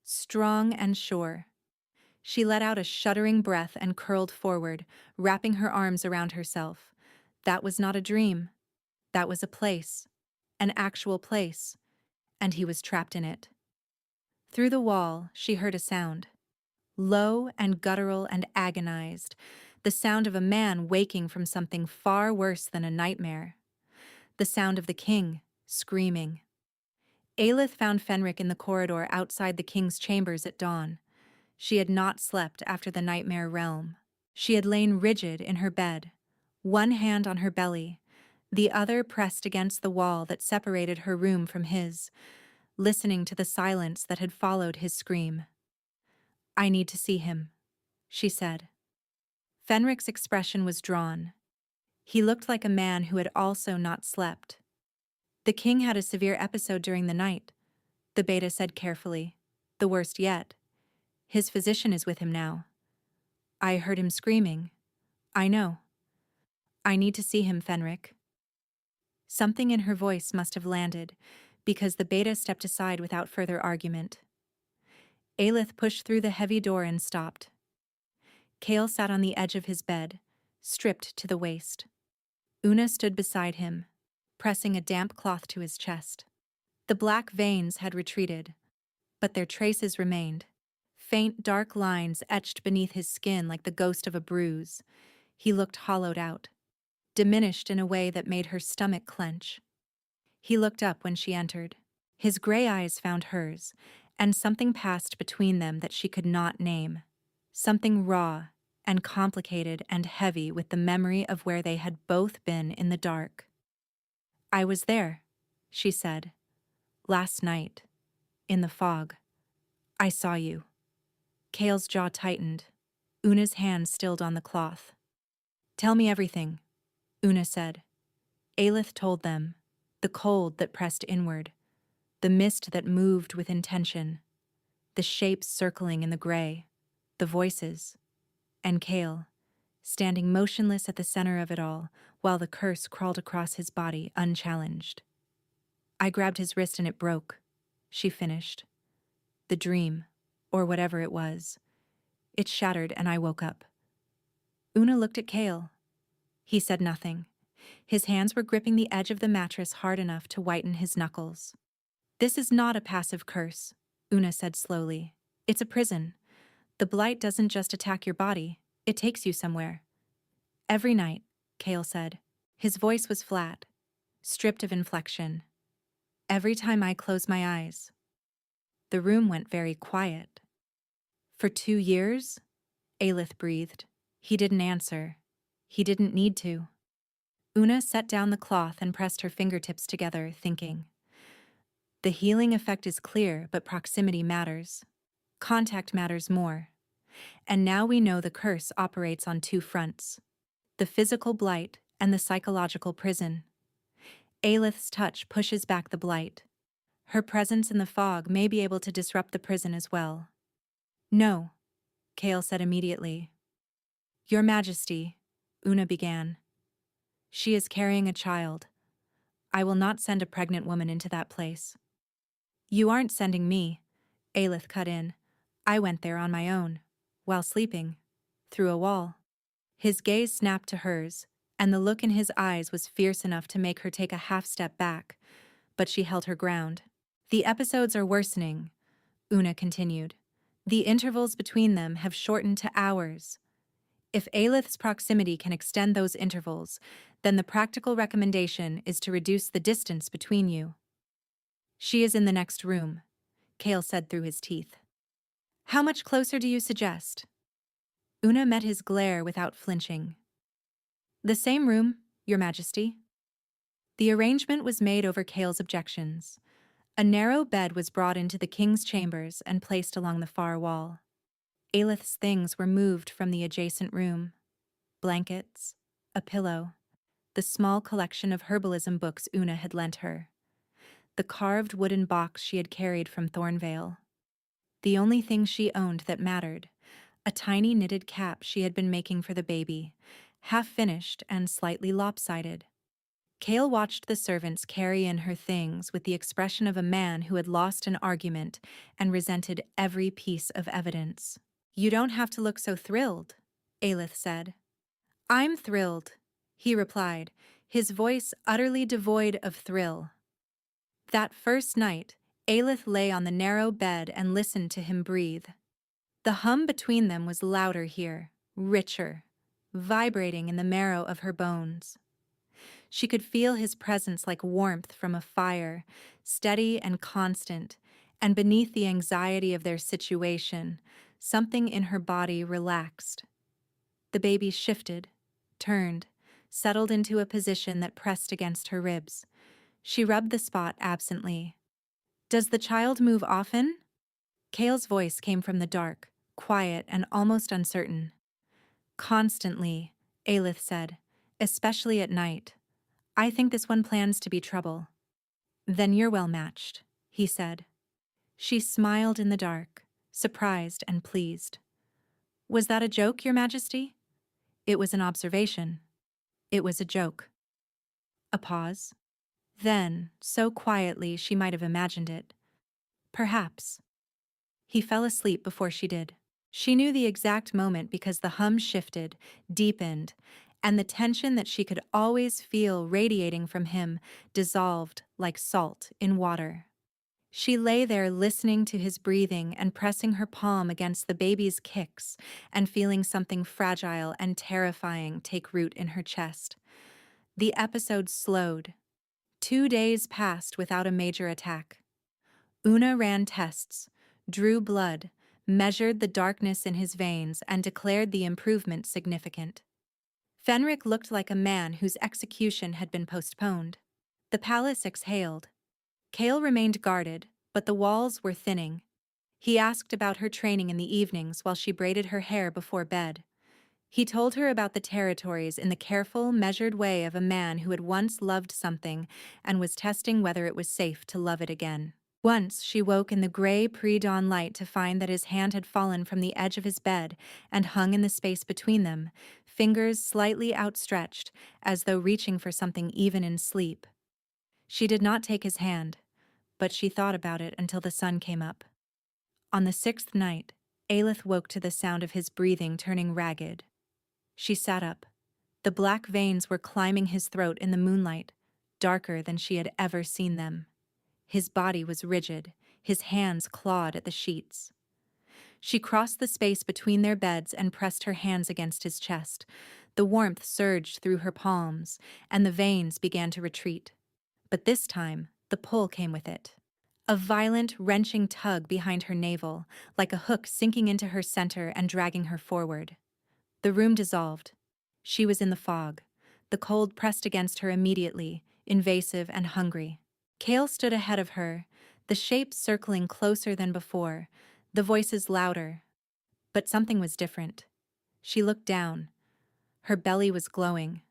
Strong and sure. She let out a shuddering breath and curled forward, wrapping her arms around herself. That was not a dream. That was a place. An actual place. And he was trapped in it. Through the wall, she heard a sound. Low and guttural and agonized. The sound of a man waking from something far worse than a nightmare. The sound of the king, screaming. Aelith found Fenric in the corridor outside the king's chambers at dawn. She had not slept after the nightmare realm. She had lain rigid in her bed, one hand on her belly, the other pressed against the wall that separated her room from his, listening to the silence that had followed his scream. "I need to see him," she said. Fenric's expression was drawn. He looked like a man who had also not slept. "The king had a severe episode during the night," the beta said carefully. "The worst yet. His physician is with him now. I heard him screaming. I know. I need to see him, Fenric." Something in her voice must have landed, because the beta stepped aside without further argument. Aelith pushed through the heavy door and stopped. Cale sat on the edge of his bed, stripped to the waist. Una stood beside him, pressing a damp cloth to his chest. The black veins had retreated, but their traces remained. Faint dark lines etched beneath his skin like the ghost of a bruise. He looked hollowed out, diminished in a way that made her stomach clench. He looked up when she entered. His gray eyes found hers, and something passed between them that she could not name. Something raw and complicated and heavy with the memory of where they had both been in the dark. "I was there," she said. "Last night. In the fog. I saw you." Cale's jaw tightened. Una's hand stilled on the cloth. "Tell me everything," Una said. Aelith told them, the cold that pressed inward, the mist that moved with intention, the shapes circling in the gray, the voices, and Cale, standing motionless at the center of it all, while the curse crawled across his body unchallenged. "I grabbed his wrist and it broke," she finished. "The dream, or whatever it was. It shattered and I woke up." Una looked at Cale. He said nothing. His hands were gripping the edge of the mattress hard enough to whiten his knuckles. "This is not a passive curse," Una said slowly. "It's a prison. The blight doesn't just attack your body, it takes you somewhere." "Every night," Cale said. His voice was flat, stripped of inflection. "Every time I close my eyes." The room went very quiet. "For 2 years?" Aelith breathed. He didn't answer. He didn't need to. Una set down the cloth and pressed her fingertips together, thinking. The healing effect is clear, but proximity matters. Contact matters more. And now we know the curse operates on 2 fronts. The physical blight and the psychological prison. Aelith's touch pushes back the blight. Her presence in the fog may be able to disrupt the prison as well. "No," Cale said immediately. "Your Majesty," Una began. "She is carrying a child. I will not send a pregnant woman into that place." "You aren't sending me," Aelith cut in. "I went there on my own, while sleeping, through a wall." His gaze snapped to hers, and the look in his eyes was fierce enough to make her take a half step back, but she held her ground. "The episodes are worsening," Una continued. "The intervals between them have shortened to hours. If Aelith's proximity can extend those intervals, then the practical recommendation is to reduce the distance between you. She is in the next room, Cale said through his teeth. How much closer do you suggest? Una met his glare without flinching. The same room, Your Majesty. The arrangement was made over Cale's objections. A narrow bed was brought into the king's chambers and placed along the far wall. Aelith's things were moved from the adjacent room. Blankets, a pillow, the small collection of herbalism books Una had lent her, the carved wooden box she had carried from Thornvale. The only thing she owned that mattered, a tiny knitted cap she had been making for the baby, half-finished and slightly lopsided. Cale watched the servants carry in her things with the expression of a man who had lost an argument and resented every piece of evidence. You don't have to look so thrilled, Aelith said. I'm thrilled, he replied, his voice utterly devoid of thrill. That first night, Aelith lay on the narrow bed and listened to him breathe. The hum between them was louder here, richer, vibrating in the marrow of her bones. She could feel his presence like warmth from a fire, steady and constant, and beneath the anxiety of their situation, something in her body relaxed. The baby shifted, turned, settled into a position that pressed against her ribs. She rubbed the spot absently. Does the child move often? Cale's voice came from the dark, quiet and almost uncertain. Constantly, Aelith said, especially at night. I think this one plans to be trouble. Then you're well matched, he said. She smiled in the dark, surprised and pleased. Was that a joke, Your Majesty? It was an observation. It was a joke. A pause. Then, so quietly she might have imagined it. Perhaps. He fell asleep before she did. She knew the exact moment because the hum shifted, deepened, and the tension that she could always feel radiating from him dissolved like salt in water. She lay there listening to his breathing and pressing her palm against the baby's kicks and feeling something fragile and terrifying take root in her chest. The episode slowed. 2 days passed without a major attack. Una ran tests, drew blood, measured the darkness in his veins, and declared the improvement significant. Fenric looked like a man whose execution had been postponed. The palace exhaled. Cale remained guarded, but the walls were thinning. He asked about her training in the evenings while she braided her hair before bed. He told her about the territories in the careful, measured way of a man who had once loved something and was testing whether it was safe to love it again. Once she woke in the gray pre-dawn light to find that his hand had fallen from the edge of his bed and hung in the space between them, fingers slightly outstretched, as though reaching for something even in sleep. She did not take his hand, but she thought about it until the sun came up. On the 6th night, Aelith woke to the sound of his breathing turning ragged. She sat up. The black veins were climbing his throat in the moonlight, darker than she had ever seen them. His body was rigid, his hands clawed at the sheets. She crossed the space between their beds and pressed her hands against his chest. The warmth surged through her palms, and the veins began to retreat. But this time, the pull came with it. A violent, wrenching tug behind her navel, like a hook sinking into her center and dragging her forward. The room dissolved. She was in the fog. The cold pressed against her immediately, invasive and hungry. Cale stood ahead of her, the shapes circling closer than before, the voices louder. But something was different. She looked down. Her belly was glowing.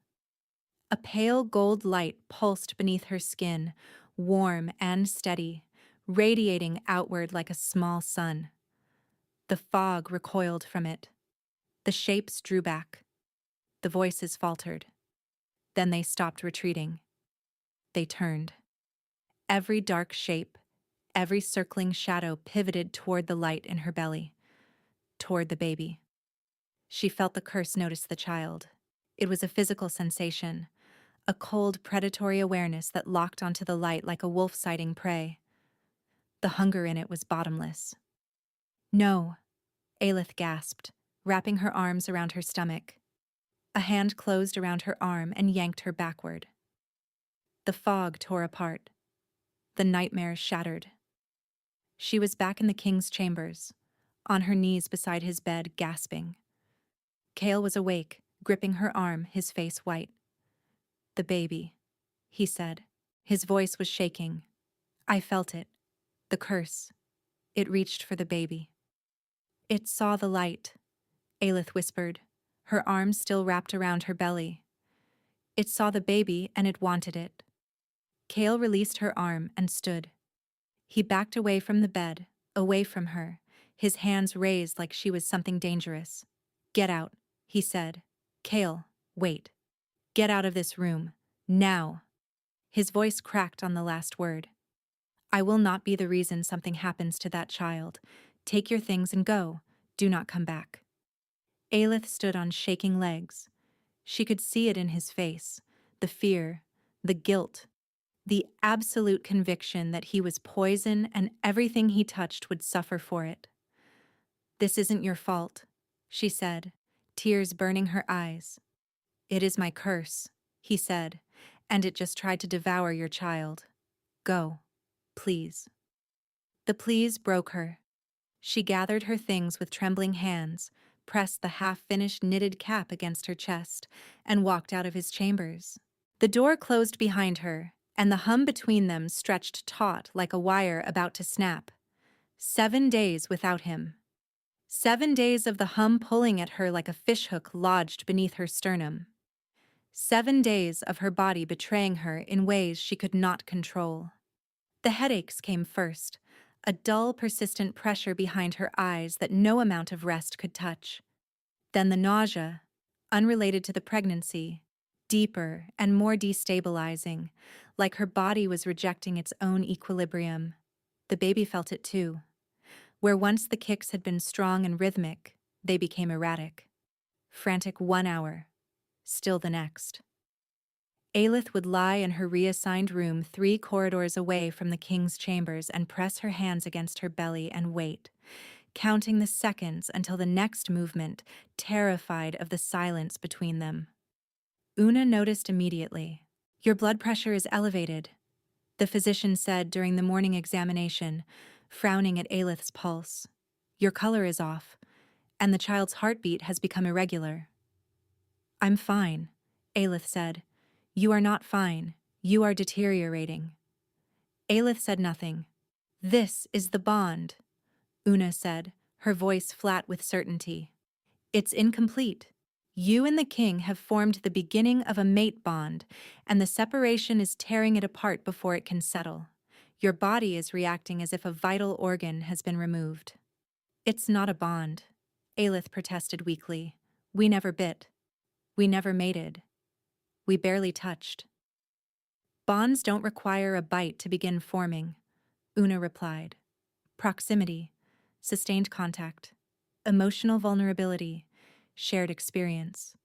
A pale gold light pulsed beneath her skin, warm and steady, radiating outward like a small sun. The fog recoiled from it. The shapes drew back. The voices faltered. Then they stopped retreating. They turned. Every dark shape, every circling shadow pivoted toward the light in her belly, toward the baby. She felt the curse notice the child. It was a physical sensation, a cold, predatory awareness that locked onto the light like a wolf sighting prey. The hunger in it was bottomless. No, Aelith gasped, wrapping her arms around her stomach. A hand closed around her arm and yanked her backward. The fog tore apart. The nightmare shattered. She was back in the king's chambers, on her knees beside his bed, gasping. Cale was awake, gripping her arm, his face white. "The baby," he said. His voice was shaking. "I felt it. The curse. It reached for the baby." "It saw the light," Aelith whispered, her arms still wrapped around her belly. "It saw the baby and it wanted it." Cale released her arm and stood. He backed away from the bed, away from her, his hands raised like she was something dangerous. "Get out," he said. "Cale, wait. Get out of this room. Now." His voice cracked on the last word. "I will not be the reason something happens to that child. Take your things and go. Do not come back." Aelith stood on shaking legs. She could see it in his face, the fear, the guilt, the absolute conviction that he was poison and everything he touched would suffer for it. "This isn't your fault," she said, tears burning her eyes. "It is my curse," he said, "and it just tried to devour your child. Go, please." The please broke her. She gathered her things with trembling hands, pressed the half-finished knitted cap against her chest, and walked out of his chambers. The door closed behind her, and the hum between them stretched taut like a wire about to snap. 7 days without him. 7 days of the hum pulling at her like a fishhook lodged beneath her sternum. 7 days of her body betraying her in ways she could not control. The headaches came first, a dull, persistent pressure behind her eyes that no amount of rest could touch. Then the nausea, unrelated to the pregnancy, deeper and more destabilizing, like her body was rejecting its own equilibrium. The baby felt it too. Where once the kicks had been strong and rhythmic, they became erratic. Frantic 1 hour, still the next. Aelith would lie in her reassigned room 3 corridors away from the king's chambers and press her hands against her belly and wait, counting the seconds until the next movement, terrified of the silence between them. Una noticed immediately. "Your blood pressure is elevated," the physician said during the morning examination, frowning at Aelith's pulse. "Your color is off, and the child's heartbeat has become irregular." "I'm fine," Aelith said. "You are not fine. You are deteriorating." Aelith said nothing. "This is the bond," Una said, her voice flat with certainty. "It's incomplete. You and the king have formed the beginning of a mate bond, and the separation is tearing it apart before it can settle. Your body is reacting as if a vital organ has been removed." "It's not a bond," Aelith protested weakly. "We never bit. We never mated. We barely touched." "Bonds don't require a bite to begin forming," Una replied. "Proximity, sustained contact, emotional vulnerability, shared experience.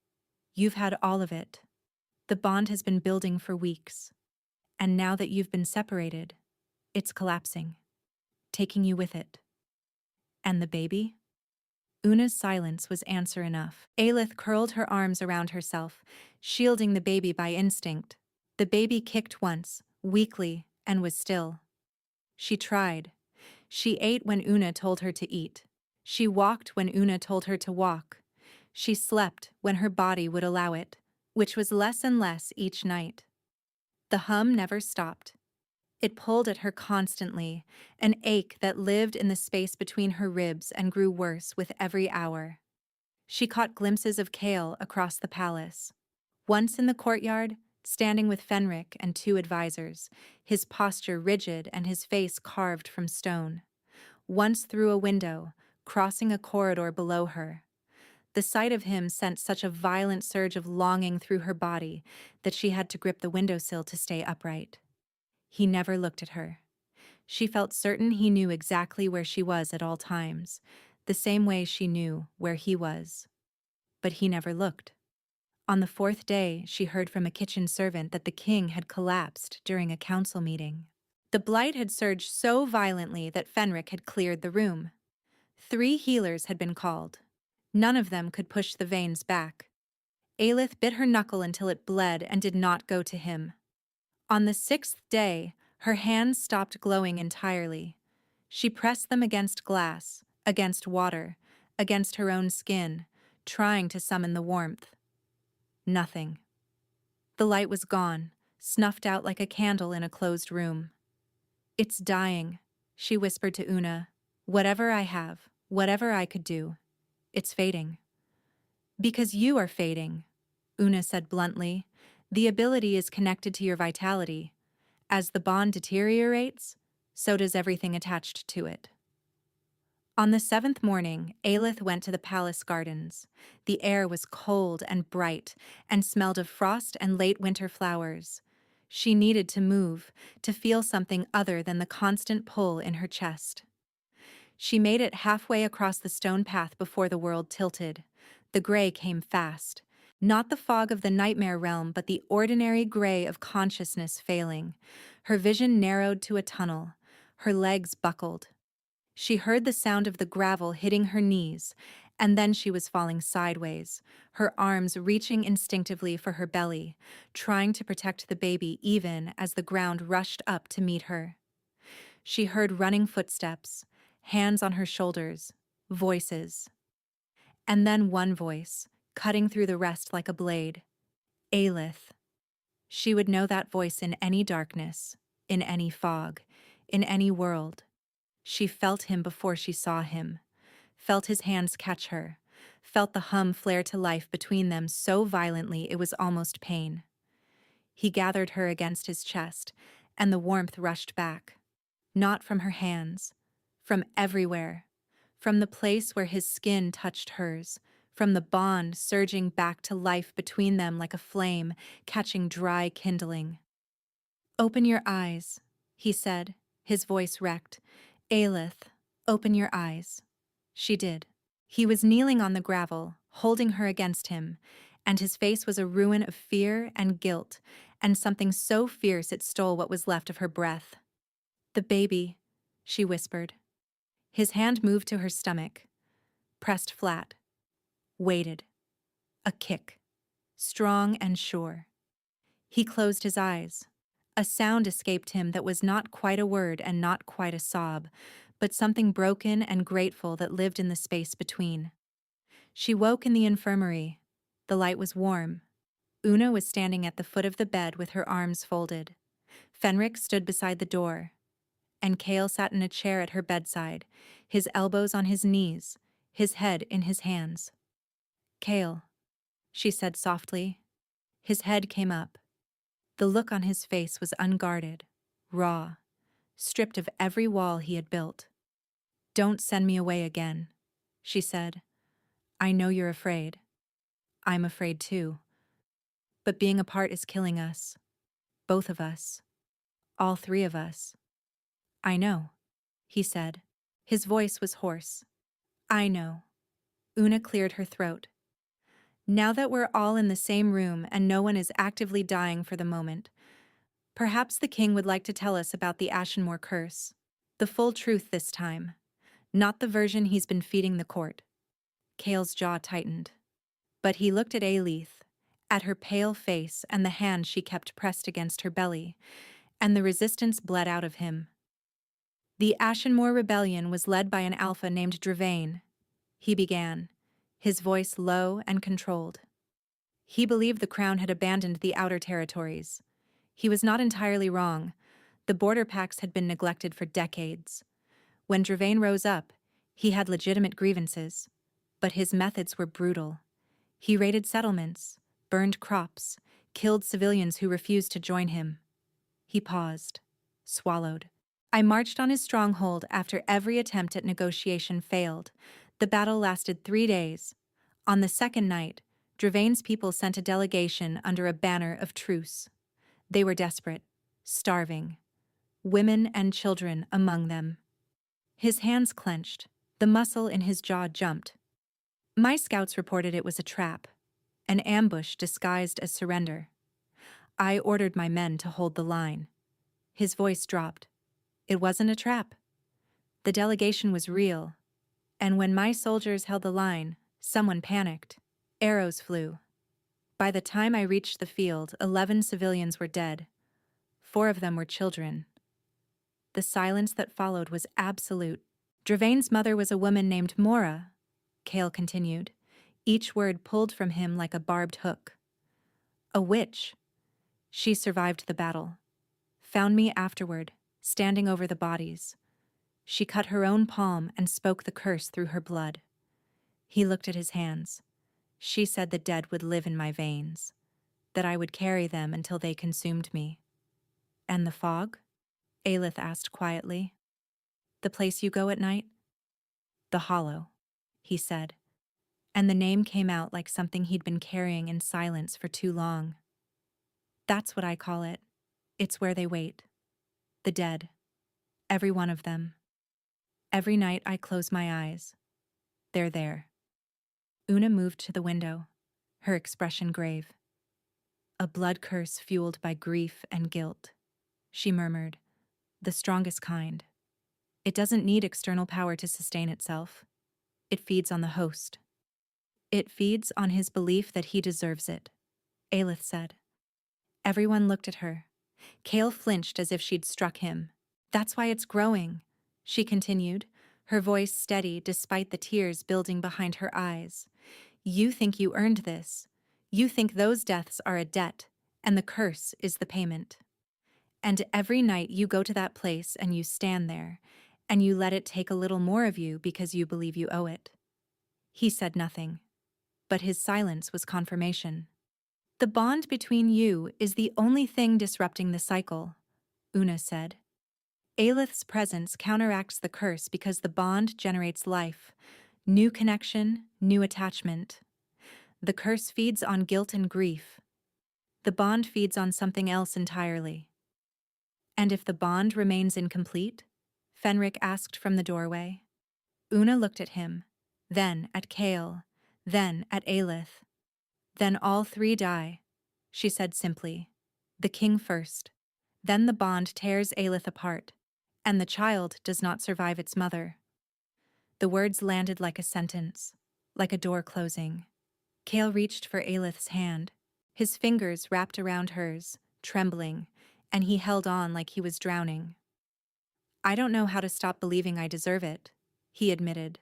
You've had all of it. The bond has been building for weeks. And now that you've been separated, it's collapsing, taking you with it." "And the baby?" Una's silence was answer enough. Aelith curled her arms around herself, shielding the baby by instinct. The baby kicked once, weakly, and was still. She tried. She ate when Una told her to eat. She walked when Una told her to walk. She slept when her body would allow it, which was less and less each night. The hum never stopped. It pulled at her constantly, an ache that lived in the space between her ribs and grew worse with every hour. She caught glimpses of Cale across the palace. Once in the courtyard, standing with Fenric and 2 advisors, his posture rigid and his face carved from stone. Once through a window, crossing a corridor below her. The sight of him sent such a violent surge of longing through her body that she had to grip the windowsill to stay upright. He never looked at her. She felt certain he knew exactly where she was at all times, the same way she knew where he was. But he never looked. On the 4th day, she heard from a kitchen servant that the king had collapsed during a council meeting. The blight had surged so violently that Fenric had cleared the room. 3 healers had been called. None of them could push the veins back. Aelith bit her knuckle until it bled and did not go to him. On the 6th day, her hands stopped glowing entirely. She pressed them against glass, against water, against her own skin, trying to summon the warmth. Nothing. The light was gone, snuffed out like a candle in a closed room. "It's dying," she whispered to Una. "Whatever I have, whatever I could do, it's fading." "Because you are fading," Una said bluntly. "The ability is connected to your vitality. As the bond deteriorates, so does everything attached to it." On the 7th morning, Aelith went to the palace gardens. The air was cold and bright, and smelled of frost and late winter flowers. She needed to move, to feel something other than the constant pull in her chest. She made it halfway across the stone path before the world tilted. The gray came fast. Not the fog of the nightmare realm, but the ordinary gray of consciousness failing. Her vision narrowed to a tunnel. Her legs buckled. She heard the sound of the gravel hitting her knees, and then she was falling sideways, her arms reaching instinctively for her belly, trying to protect the baby even as the ground rushed up to meet her. She heard running footsteps, hands on her shoulders, voices. And then one voice, cutting through the rest like a blade. Aelith. She would know that voice in any darkness, in any fog, in any world. She felt him before she saw him, felt his hands catch her, felt the hum flare to life between them so violently it was almost pain. He gathered her against his chest, and the warmth rushed back. Not from her hands, from everywhere, from the place where his skin touched hers, from the bond surging back to life between them like a flame catching dry kindling. "Open your eyes," he said, his voice wrecked. "Aelith, open your eyes." She did. He was kneeling on the gravel, holding her against him, and his face was a ruin of fear and guilt, and something so fierce it stole what was left of her breath. "The baby," she whispered. His hand moved to her stomach, pressed flat, waited. A kick, strong and sure. He closed his eyes. A sound escaped him that was not quite a word and not quite a sob, but something broken and grateful that lived in the space between. She woke in the infirmary. The light was warm. Una was standing at the foot of the bed with her arms folded. Fenric stood beside the door, and Cale sat in a chair at her bedside, his elbows on his knees, his head in his hands. "Cale," she said softly. His head came up. The look on his face was unguarded, raw, stripped of every wall he had built. "Don't send me away again," she said. "I know you're afraid. I'm afraid too. But being apart is killing us. Both of us. All three of us." "I know," he said. His voice was hoarse. "I know." Una cleared her throat. "Now that we're all in the same room and no one is actively dying for the moment, perhaps the king would like to tell us about the Ashenmore curse. The full truth this time, not the version he's been feeding the court." Cale's jaw tightened. But he looked at Aelith, at her pale face and the hand she kept pressed against her belly, and the resistance bled out of him. "The Ashenmore rebellion was led by an alpha named Dravain," he began, his voice low and controlled. "He believed the crown had abandoned the outer territories. He was not entirely wrong. The border pacts had been neglected for decades. When Dravain rose up, he had legitimate grievances, but his methods were brutal. He raided settlements, burned crops, killed civilians who refused to join him." He paused, swallowed. "I marched on his stronghold after every attempt at negotiation failed. The battle lasted 3 days. On the second night, Dravain's people sent a delegation under a banner of truce. They were desperate, starving, women and children among them." His hands clenched, the muscle in his jaw jumped. "My scouts reported it was a trap, an ambush disguised as surrender. I ordered my men to hold the line." His voice dropped. "It wasn't a trap. The delegation was real, and when my soldiers held the line, Someone panicked. Arrows flew. By the time I reached the field, 11 civilians were dead. 4 of them were children. The silence that followed was absolute. Dravain's mother was a woman named Mora, Cale continued, each word pulled from him like a barbed hook. A witch. She survived the battle. Found me afterward, standing over the bodies. She cut her own palm and spoke the curse through her blood. He looked at his hands. She said the dead would live in my veins, that I would carry them until they consumed me. And the fog? Aelith asked quietly. The place you go at night? The Hollow, he said, and the name came out like something he'd been carrying in silence for too long. That's what I call it. It's where they wait. The dead. Every one of them. Every night I close my eyes. They're there. Una moved to the window, her expression grave. A blood curse fueled by grief and guilt, she murmured. The strongest kind. It doesn't need external power to sustain itself. It feeds on the host. It feeds on his belief that he deserves it, Aelith said. Everyone looked at her. Cale flinched as if she'd struck him. That's why it's growing, she continued, her voice steady despite the tears building behind her eyes. You think you earned this. You think those deaths are a debt, and the curse is the payment. And every night you go to that place and you stand there, and you let it take a little more of you because you believe you owe it. He said nothing, but his silence was confirmation. The bond between you is the only thing disrupting the cycle, Una said. Aelith's presence counteracts the curse because the bond generates life, new connection, new attachment. The curse feeds on guilt and grief. The bond feeds on something else entirely. And if the bond remains incomplete? Fenric asked from the doorway. Una looked at him, then at Cale, then at Aelith. Then all 3 die, she said simply. The king first. Then the bond tears Aelith apart, and the child does not survive its mother. The words landed like a sentence, like a door closing. Cale reached for Aelith's hand, his fingers wrapped around hers, trembling, and he held on like he was drowning. I don't know how to stop believing I deserve it, he admitted.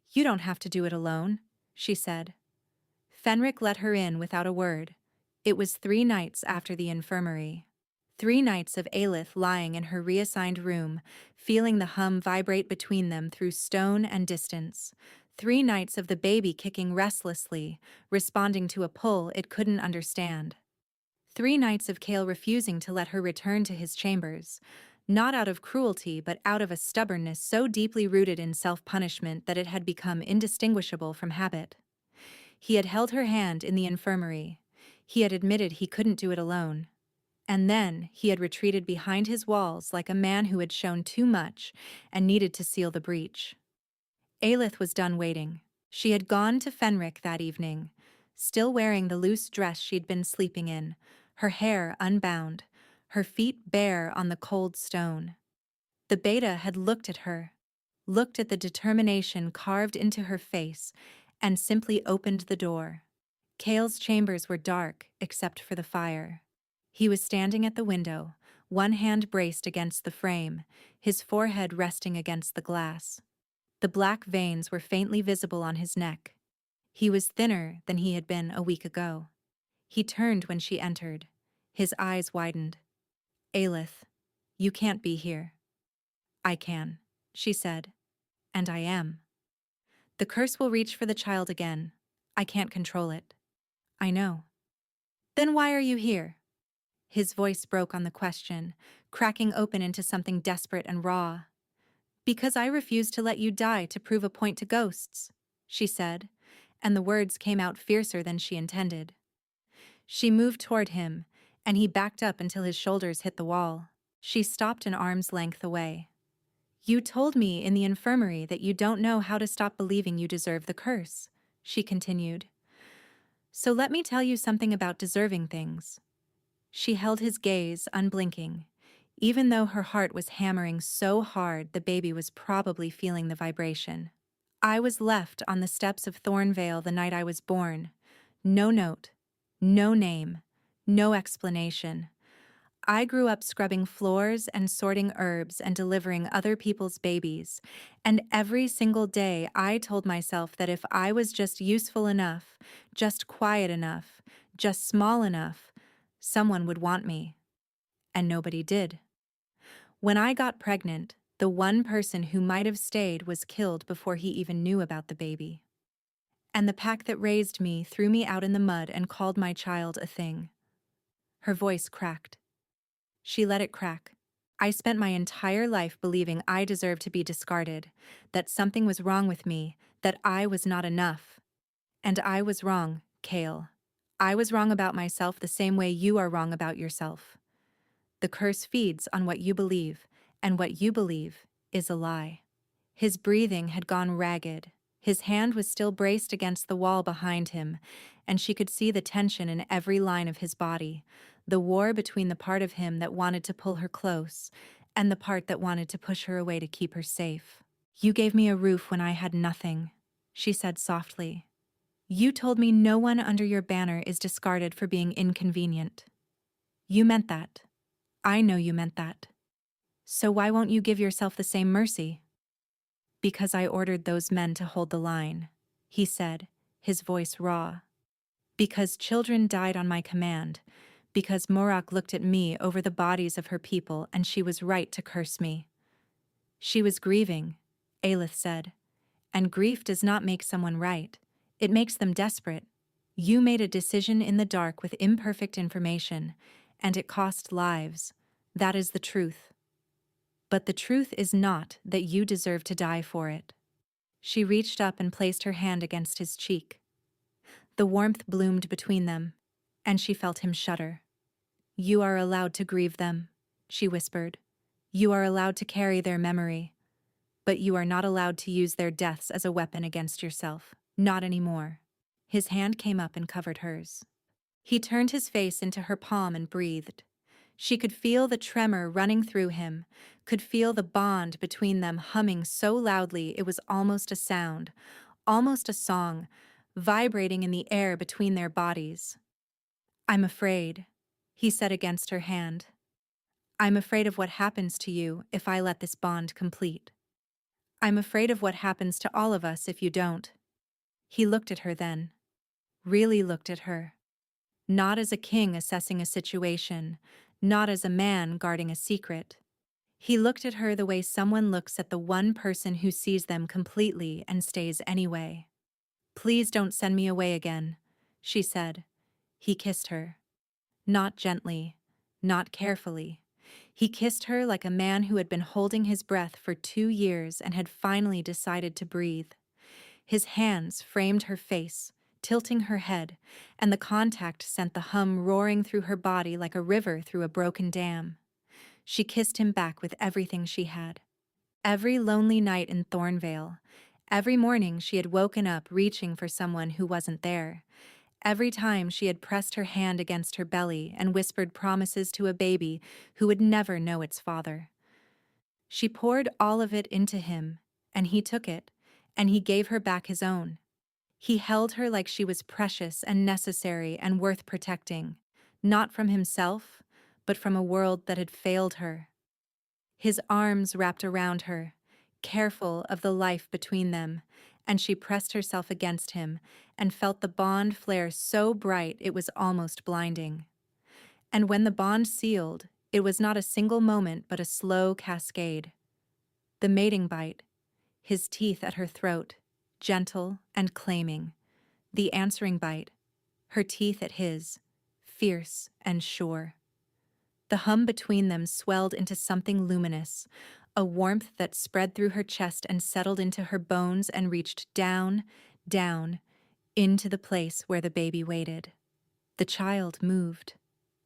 You don't have to do it alone, she said. Fenric let her in without a word. It was 3 nights after the infirmary. 3 nights of Aelith lying in her reassigned room, feeling the hum vibrate between them through stone and distance. 3 nights of the baby kicking restlessly, responding to a pull it couldn't understand. 3 nights of Cale refusing to let her return to his chambers, not out of cruelty but out of a stubbornness so deeply rooted in self-punishment that it had become indistinguishable from habit. He had held her hand in the infirmary. He had admitted he couldn't do it alone. And then he had retreated behind his walls like a man who had shown too much and needed to seal the breach. Aelith was done waiting. She had gone to Fenric that evening, still wearing the loose dress she'd been sleeping in, her hair unbound, her feet bare on the cold stone. The beta had looked at her, looked at the determination carved into her face, and simply opened the door. Cale's chambers were dark except for the fire. He was standing at the window, one hand braced against the frame, his forehead resting against the glass. The black veins were faintly visible on his neck. He was thinner than he had been a week ago. He turned when she entered. His eyes widened. Aelith, you can't be here. I can, she said. And I am. The curse will reach for the child again. I can't control it. I know. Then why are you here? His voice broke on the question, cracking open into something desperate and raw. Because I refuse to let you die to prove a point to ghosts, she said, and the words came out fiercer than she intended. She moved toward him, and he backed up until his shoulders hit the wall. She stopped an arm's length away. You told me in the infirmary that you don't know how to stop believing you deserve the curse, she continued. So let me tell you something about deserving things. She held his gaze, unblinking. Even though her heart was hammering so hard the baby was probably feeling the vibration. I was left on the steps of Thornvale the night I was born. No note, no name, no explanation. I grew up scrubbing floors and sorting herbs and delivering other people's babies, and every single day I told myself that if I was just useful enough, just quiet enough, just small enough, someone would want me. And nobody did. When I got pregnant, the one person who might have stayed was killed before he even knew about the baby. And the pack that raised me threw me out in the mud and called my child a thing. Her voice cracked. She let it crack. I spent my entire life believing I deserved to be discarded, that something was wrong with me, that I was not enough. And I was wrong, Kale. I was wrong about myself the same way you are wrong about yourself. The curse feeds on what you believe, and what you believe is a lie. His breathing had gone ragged. His hand was still braced against the wall behind him, and she could see the tension in every line of his body, the war between the part of him that wanted to pull her close and the part that wanted to push her away to keep her safe. "You gave me a roof when I had nothing," she said softly. "You told me no one under your banner is discarded for being inconvenient. You meant that. I know you meant that. So why won't you give yourself the same mercy?" "Because I ordered those men to hold the line," he said, his voice raw. "Because children died on my command. Because Morak looked at me over the bodies of her people and she was right to curse me." "She was grieving," Aelith said. "And grief does not make someone right. It makes them desperate. You made a decision in the dark with imperfect information, and it cost lives. That is the truth. But the truth is not that you deserve to die for it." She reached up and placed her hand against his cheek. The warmth bloomed between them, and she felt him shudder. "You are allowed to grieve them," she whispered. "You are allowed to carry their memory. But you are not allowed to use their deaths as a weapon against yourself. Not anymore." His hand came up and covered hers. He turned his face into her palm and breathed. She could feel the tremor running through him, could feel the bond between them humming so loudly it was almost a sound, almost a song, vibrating in the air between their bodies. "I'm afraid," he said against her hand. "I'm afraid of what happens to you if I let this bond complete. I'm afraid of what happens to all of us if you don't." He looked at her then. Really looked at her. Not as a king assessing a situation, not as a man guarding a secret. He looked at her the way someone looks at the one person who sees them completely and stays anyway. "Please don't send me away again," she said. He kissed her. Not gently, not carefully. He kissed her like a man who had been holding his breath for 2 years and had finally decided to breathe. His hands framed her face, tilting her head, and the contact sent the hum roaring through her body like a river through a broken dam. She kissed him back with everything she had. Every lonely night in Thornvale, every morning she had woken up reaching for someone who wasn't there. Every time she had pressed her hand against her belly and whispered promises to a baby who would never know its father. She poured all of it into him, and he took it, and he gave her back his own. He held her like she was precious and necessary and worth protecting, not from himself, but from a world that had failed her. His arms wrapped around her, careful of the life between them, and she pressed herself against him and felt the bond flare so bright it was almost blinding. And when the bond sealed, it was not a single moment but a slow cascade. The mating bite, his teeth at her throat, gentle and claiming. The answering bite, her teeth at his, fierce and sure. The hum between them swelled into something luminous, a warmth that spread through her chest and settled into her bones and reached down, down, into the place where the baby waited. The child moved.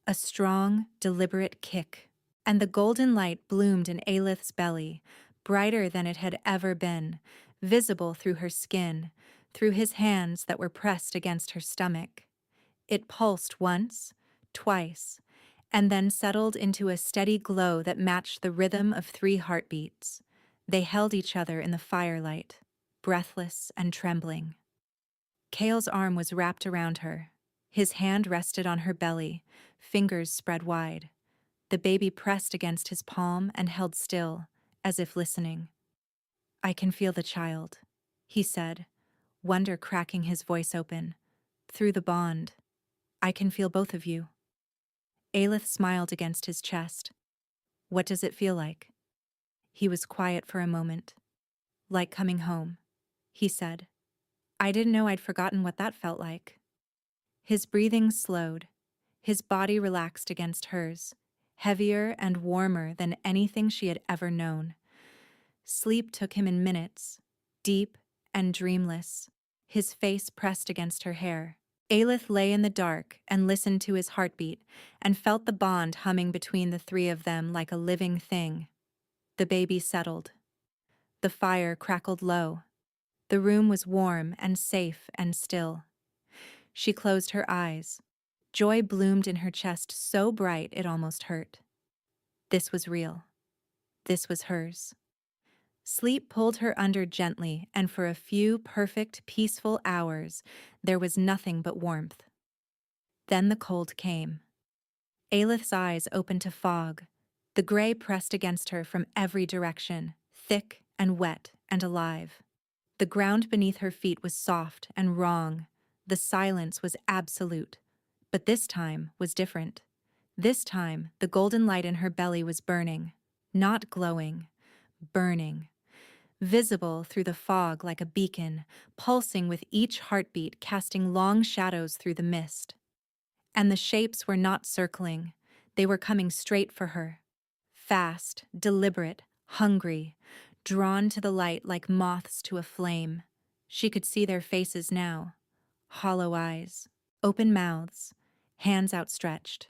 A strong, deliberate kick, and the golden light bloomed in Aelith's belly, brighter than it had ever been, visible through her skin, through his hands that were pressed against her stomach. It pulsed once, twice, and then settled into a steady glow that matched the rhythm of 3 heartbeats. They held each other in the firelight, breathless and trembling. Kale's arm was wrapped around her. His hand rested on her belly, fingers spread wide. The baby pressed against his palm and held still, as if listening. "I can feel the child," he said, wonder cracking his voice open. "Through the bond. I can feel both of you." Aelith smiled against his chest. "What does it feel like?" He was quiet for a moment. "Like coming home," he said. "I didn't know I'd forgotten what that felt like." His breathing slowed. His body relaxed against hers, heavier and warmer than anything she had ever known. Sleep took him in minutes, deep and dreamless, his face pressed against her hair. Aelith lay in the dark and listened to his heartbeat and felt the bond humming between the three of them like a living thing. The baby settled. The fire crackled low. The room was warm and safe and still. She closed her eyes. Joy bloomed in her chest so bright it almost hurt. This was real. This was hers. Sleep pulled her under gently, and for a few perfect, peaceful hours, there was nothing but warmth. Then the cold came. Aelith's eyes opened to fog. The gray pressed against her from every direction, thick and wet and alive. The ground beneath her feet was soft and wrong. The silence was absolute. But this time was different. This time, the golden light in her belly was burning. Not glowing. Burning. Visible through the fog like a beacon, pulsing with each heartbeat, casting long shadows through the mist. And the shapes were not circling. They were coming straight for her. Fast, deliberate, hungry, drawn to the light like moths to a flame. She could see their faces now. Hollow eyes, open mouths, hands outstretched.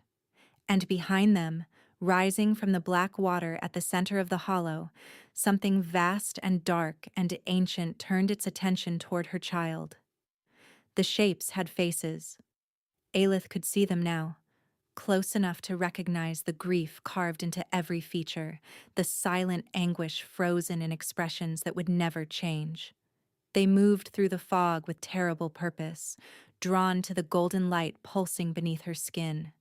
And behind them, rising from the black water at the center of the hollow, something vast and dark and ancient turned its attention toward her child. The shapes had faces. Aelith could see them now, close enough to recognize the grief carved into every feature, the silent anguish frozen in expressions that would never change. They moved through the fog with terrible purpose, drawn to the golden light pulsing beneath her skin.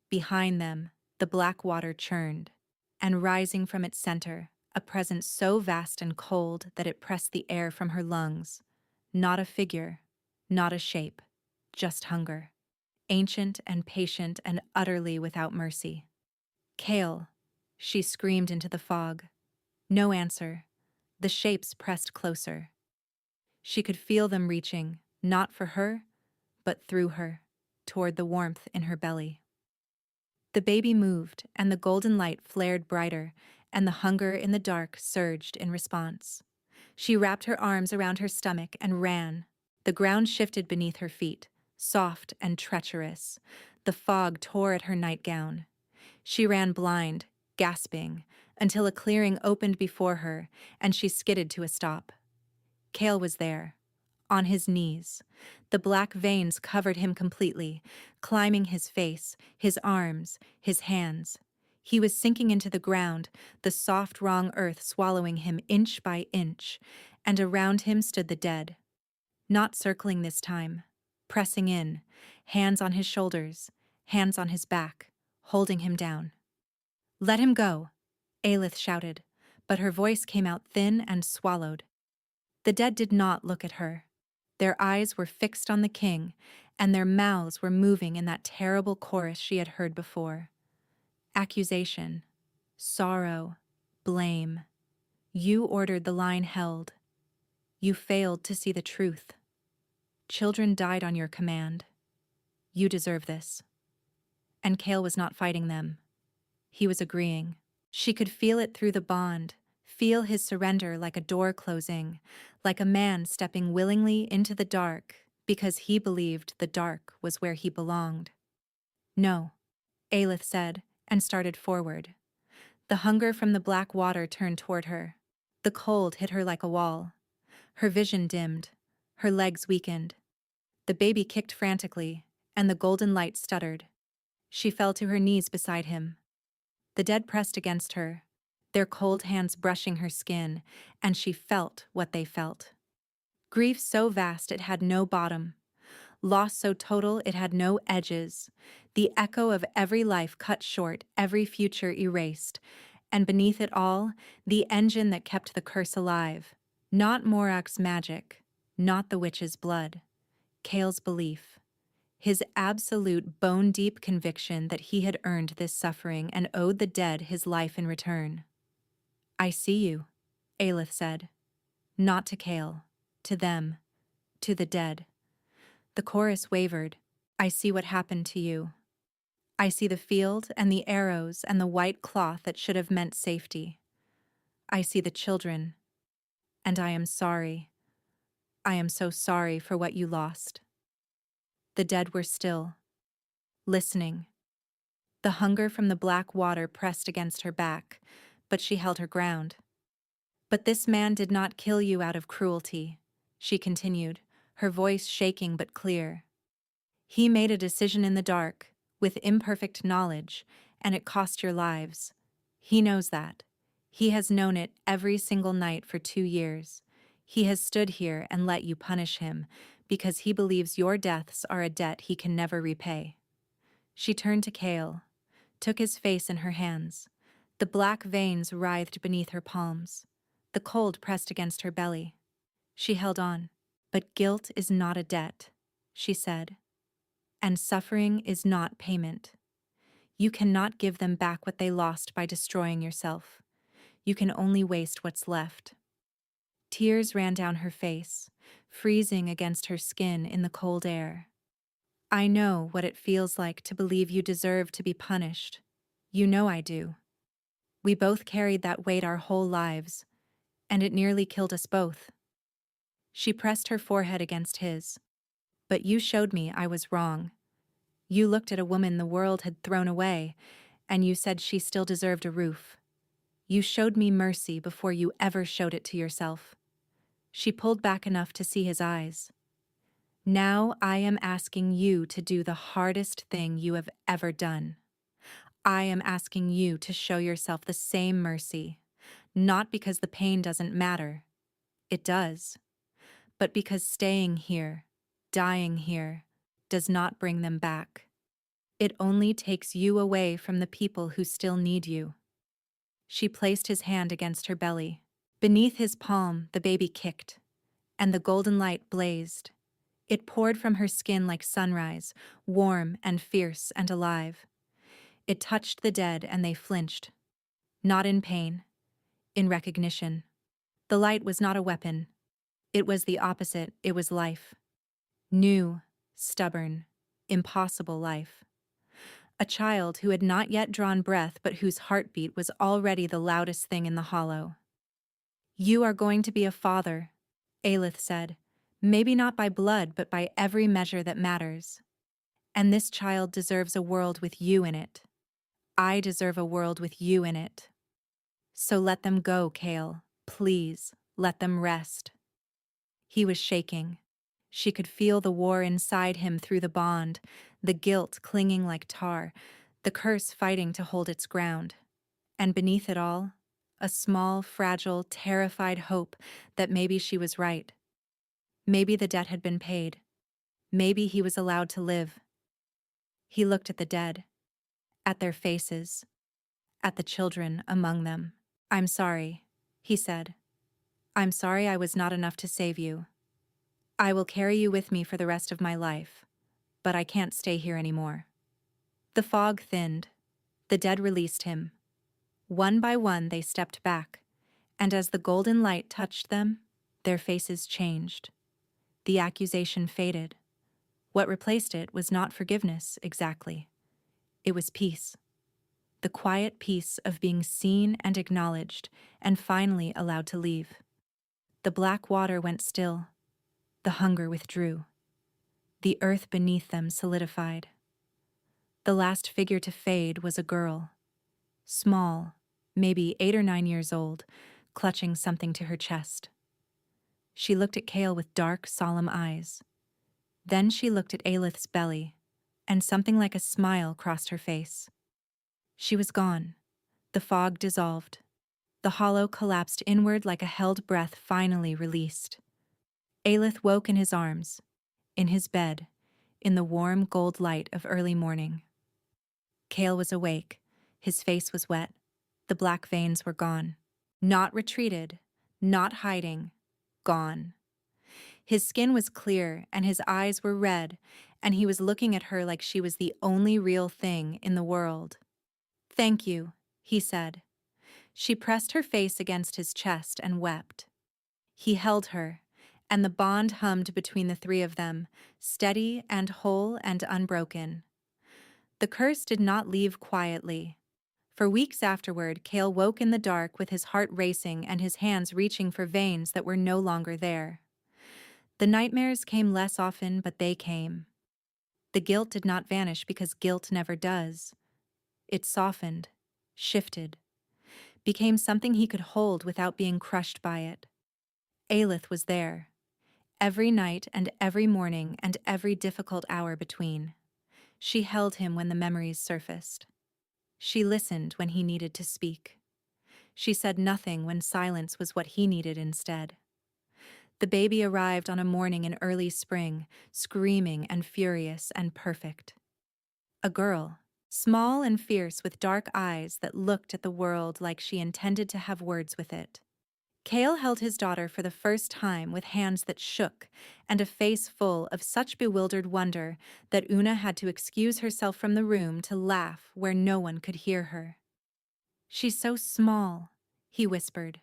Behind them, the black water churned, and rising from its center, a presence so vast and cold that it pressed the air from her lungs. Not a figure, not a shape, just hunger. Ancient and patient and utterly without mercy. "Kale," she screamed into the fog. No answer. The shapes pressed closer. She could feel them reaching, not for her, but through her, toward the warmth in her belly. The baby moved, and the golden light flared brighter, and the hunger in the dark surged in response. She wrapped her arms around her stomach and ran. The ground shifted beneath her feet, soft and treacherous. The fog tore at her nightgown. She ran blind, gasping, until a clearing opened before her, and she skidded to a stop. Kale was there, on his knees. The black veins covered him completely, climbing his face, his arms, his hands. He was sinking into the ground, the soft, wrong earth swallowing him inch by inch, and around him stood the dead. Not circling this time, pressing in, hands on his shoulders, hands on his back, holding him down. "Let him go," Aelith shouted, but her voice came out thin and swallowed. The dead did not look at her. Their eyes were fixed on the king, and their mouths were moving in that terrible chorus she had heard before. Accusation, sorrow, blame. You ordered the line held. You failed to see the truth. Children died on your command. You deserve this. And Kale was not fighting them. He was agreeing. She could feel it through the bond, feel his surrender like a door closing, like a man stepping willingly into the dark because he believed the dark was where he belonged. "No," Aelith said, and started forward. The hunger from the black water turned toward her. The cold hit her like a wall. Her vision dimmed. Her legs weakened. The baby kicked frantically, and the golden light stuttered. She fell to her knees beside him. The dead pressed against her, their cold hands brushing her skin, and she felt what they felt. Grief so vast it had no bottom. Loss so total it had no edges. The echo of every life cut short, every future erased. And beneath it all, the engine that kept the curse alive. Not Morak's magic, not the witch's blood. Kale's belief. His absolute bone-deep conviction that he had earned this suffering and owed the dead his life in return. "I see you," Aelith said. Not to Kale. To them. To the dead. The chorus wavered. "I see what happened to you. I see the field and the arrows and the white cloth that should have meant safety. I see the children. And I am sorry. I am so sorry for what you lost." The dead were still, listening. The hunger from the black water pressed against her back, but she held her ground. "But this man did not kill you out of cruelty," she continued, her voice shaking but clear. "He made a decision in the dark, with imperfect knowledge, and it cost your lives. He knows that. He has known it every single night for 2 years. He has stood here and let you punish him, because he believes your deaths are a debt he can never repay." She turned to Kale, took his face in her hands. The black veins writhed beneath her palms. The cold pressed against her belly. She held on. "But guilt is not a debt," she said. "And suffering is not payment. You cannot give them back what they lost by destroying yourself. You can only waste what's left." Tears ran down her face, freezing against her skin in the cold air. "I know what it feels like to believe you deserve to be punished. You know I do. We both carried that weight our whole lives, and it nearly killed us both." She pressed her forehead against his. "But you showed me I was wrong. You looked at a woman the world had thrown away, and you said she still deserved a roof. You showed me mercy before you ever showed it to yourself." She pulled back enough to see his eyes. "Now I am asking you to do the hardest thing you have ever done. I am asking you to show yourself the same mercy, not because the pain doesn't matter. It does. But because staying here, dying here, does not bring them back. It only takes you away from the people who still need you." She placed his hand against her belly. Beneath his palm, the baby kicked, and the golden light blazed. It poured from her skin like sunrise, warm and fierce and alive. It touched the dead and they flinched. Not in pain, in recognition. The light was not a weapon. It was the opposite, it was life. New, stubborn, impossible life. A child who had not yet drawn breath but whose heartbeat was already the loudest thing in the hollow. "You are going to be a father," Aelith said, "maybe not by blood but by every measure that matters. And this child deserves a world with you in it. I deserve a world with you in it. So let them go, Kale. Please, let them rest." He was shaking. She could feel the war inside him through the bond, the guilt clinging like tar, the curse fighting to hold its ground. And beneath it all, a small, fragile, terrified hope that maybe she was right. Maybe the debt had been paid. Maybe he was allowed to live. He looked at the dead, at their faces, at the children among them. "I'm sorry," he said. "I'm sorry I was not enough to save you. I will carry you with me for the rest of my life, but I can't stay here anymore." The fog thinned. The dead released him. One by one they stepped back, and as the golden light touched them, their faces changed. The accusation faded. What replaced it was not forgiveness, exactly. It was peace. The quiet peace of being seen and acknowledged, and finally allowed to leave. The black water went still. The hunger withdrew. The earth beneath them solidified. The last figure to fade was a girl. Small, maybe 8 or 9 years old, clutching something to her chest. She looked at Kale with dark, solemn eyes. Then she looked at Aelith's belly, and something like a smile crossed her face. She was gone. The fog dissolved. The hollow collapsed inward like a held breath finally released. Aelith woke in his arms, in his bed, in the warm gold light of early morning. Cale was awake. His face was wet. The black veins were gone. Not retreated, not hiding, gone. His skin was clear and his eyes were red, and he was looking at her like she was the only real thing in the world. "Thank you," he said. She pressed her face against his chest and wept. He held her, and the bond hummed between the three of them, steady and whole and unbroken. The curse did not leave quietly. For weeks afterward, Cale woke in the dark with his heart racing and his hands reaching for veins that were no longer there. The nightmares came less often, but they came. The guilt did not vanish because guilt never does. It softened, shifted, became something he could hold without being crushed by it. Aelith was there, every night and every morning and every difficult hour between. She held him when the memories surfaced. She listened when he needed to speak. She said nothing when silence was what he needed instead. The baby arrived on a morning in early spring, screaming and furious and perfect. A girl, small and fierce with dark eyes that looked at the world like she intended to have words with it. Cale held his daughter for the first time with hands that shook and a face full of such bewildered wonder that Una had to excuse herself from the room to laugh where no one could hear her. "She's so small," he whispered.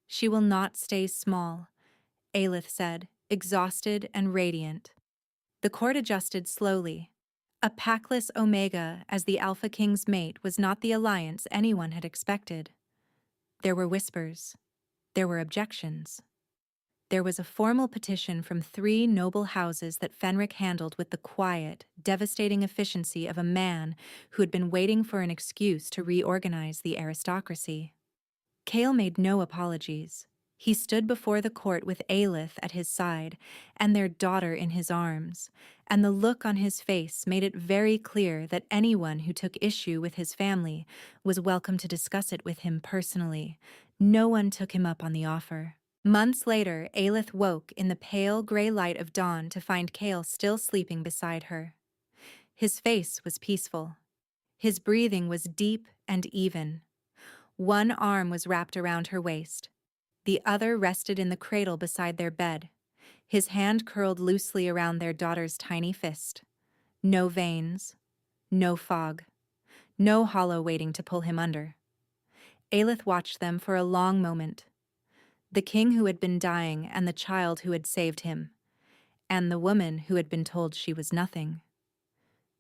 "She will not stay small," Aelith said, exhausted and radiant. The cord adjusted slowly. A packless Omega as the Alpha King's mate was not the alliance anyone had expected. There were whispers. There were objections. There was a formal petition from 3 noble houses that Fenric handled with the quiet, devastating efficiency of a man who had been waiting for an excuse to reorganize the aristocracy. Cale made no apologies. He stood before the court with Aelith at his side and their daughter in his arms, and the look on his face made it very clear that anyone who took issue with his family was welcome to discuss it with him personally. No one took him up on the offer. Months later, Aelith woke in the pale gray light of dawn to find Cale still sleeping beside her. His face was peaceful. His breathing was deep and even. One arm was wrapped around her waist. The other rested in the cradle beside their bed, his hand curled loosely around their daughter's tiny fist. No veins, no fog, no hollow waiting to pull him under. Aelith watched them for a long moment. The king who had been dying and the child who had saved him, and the woman who had been told she was nothing.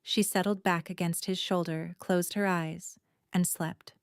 She settled back against his shoulder, closed her eyes, and slept.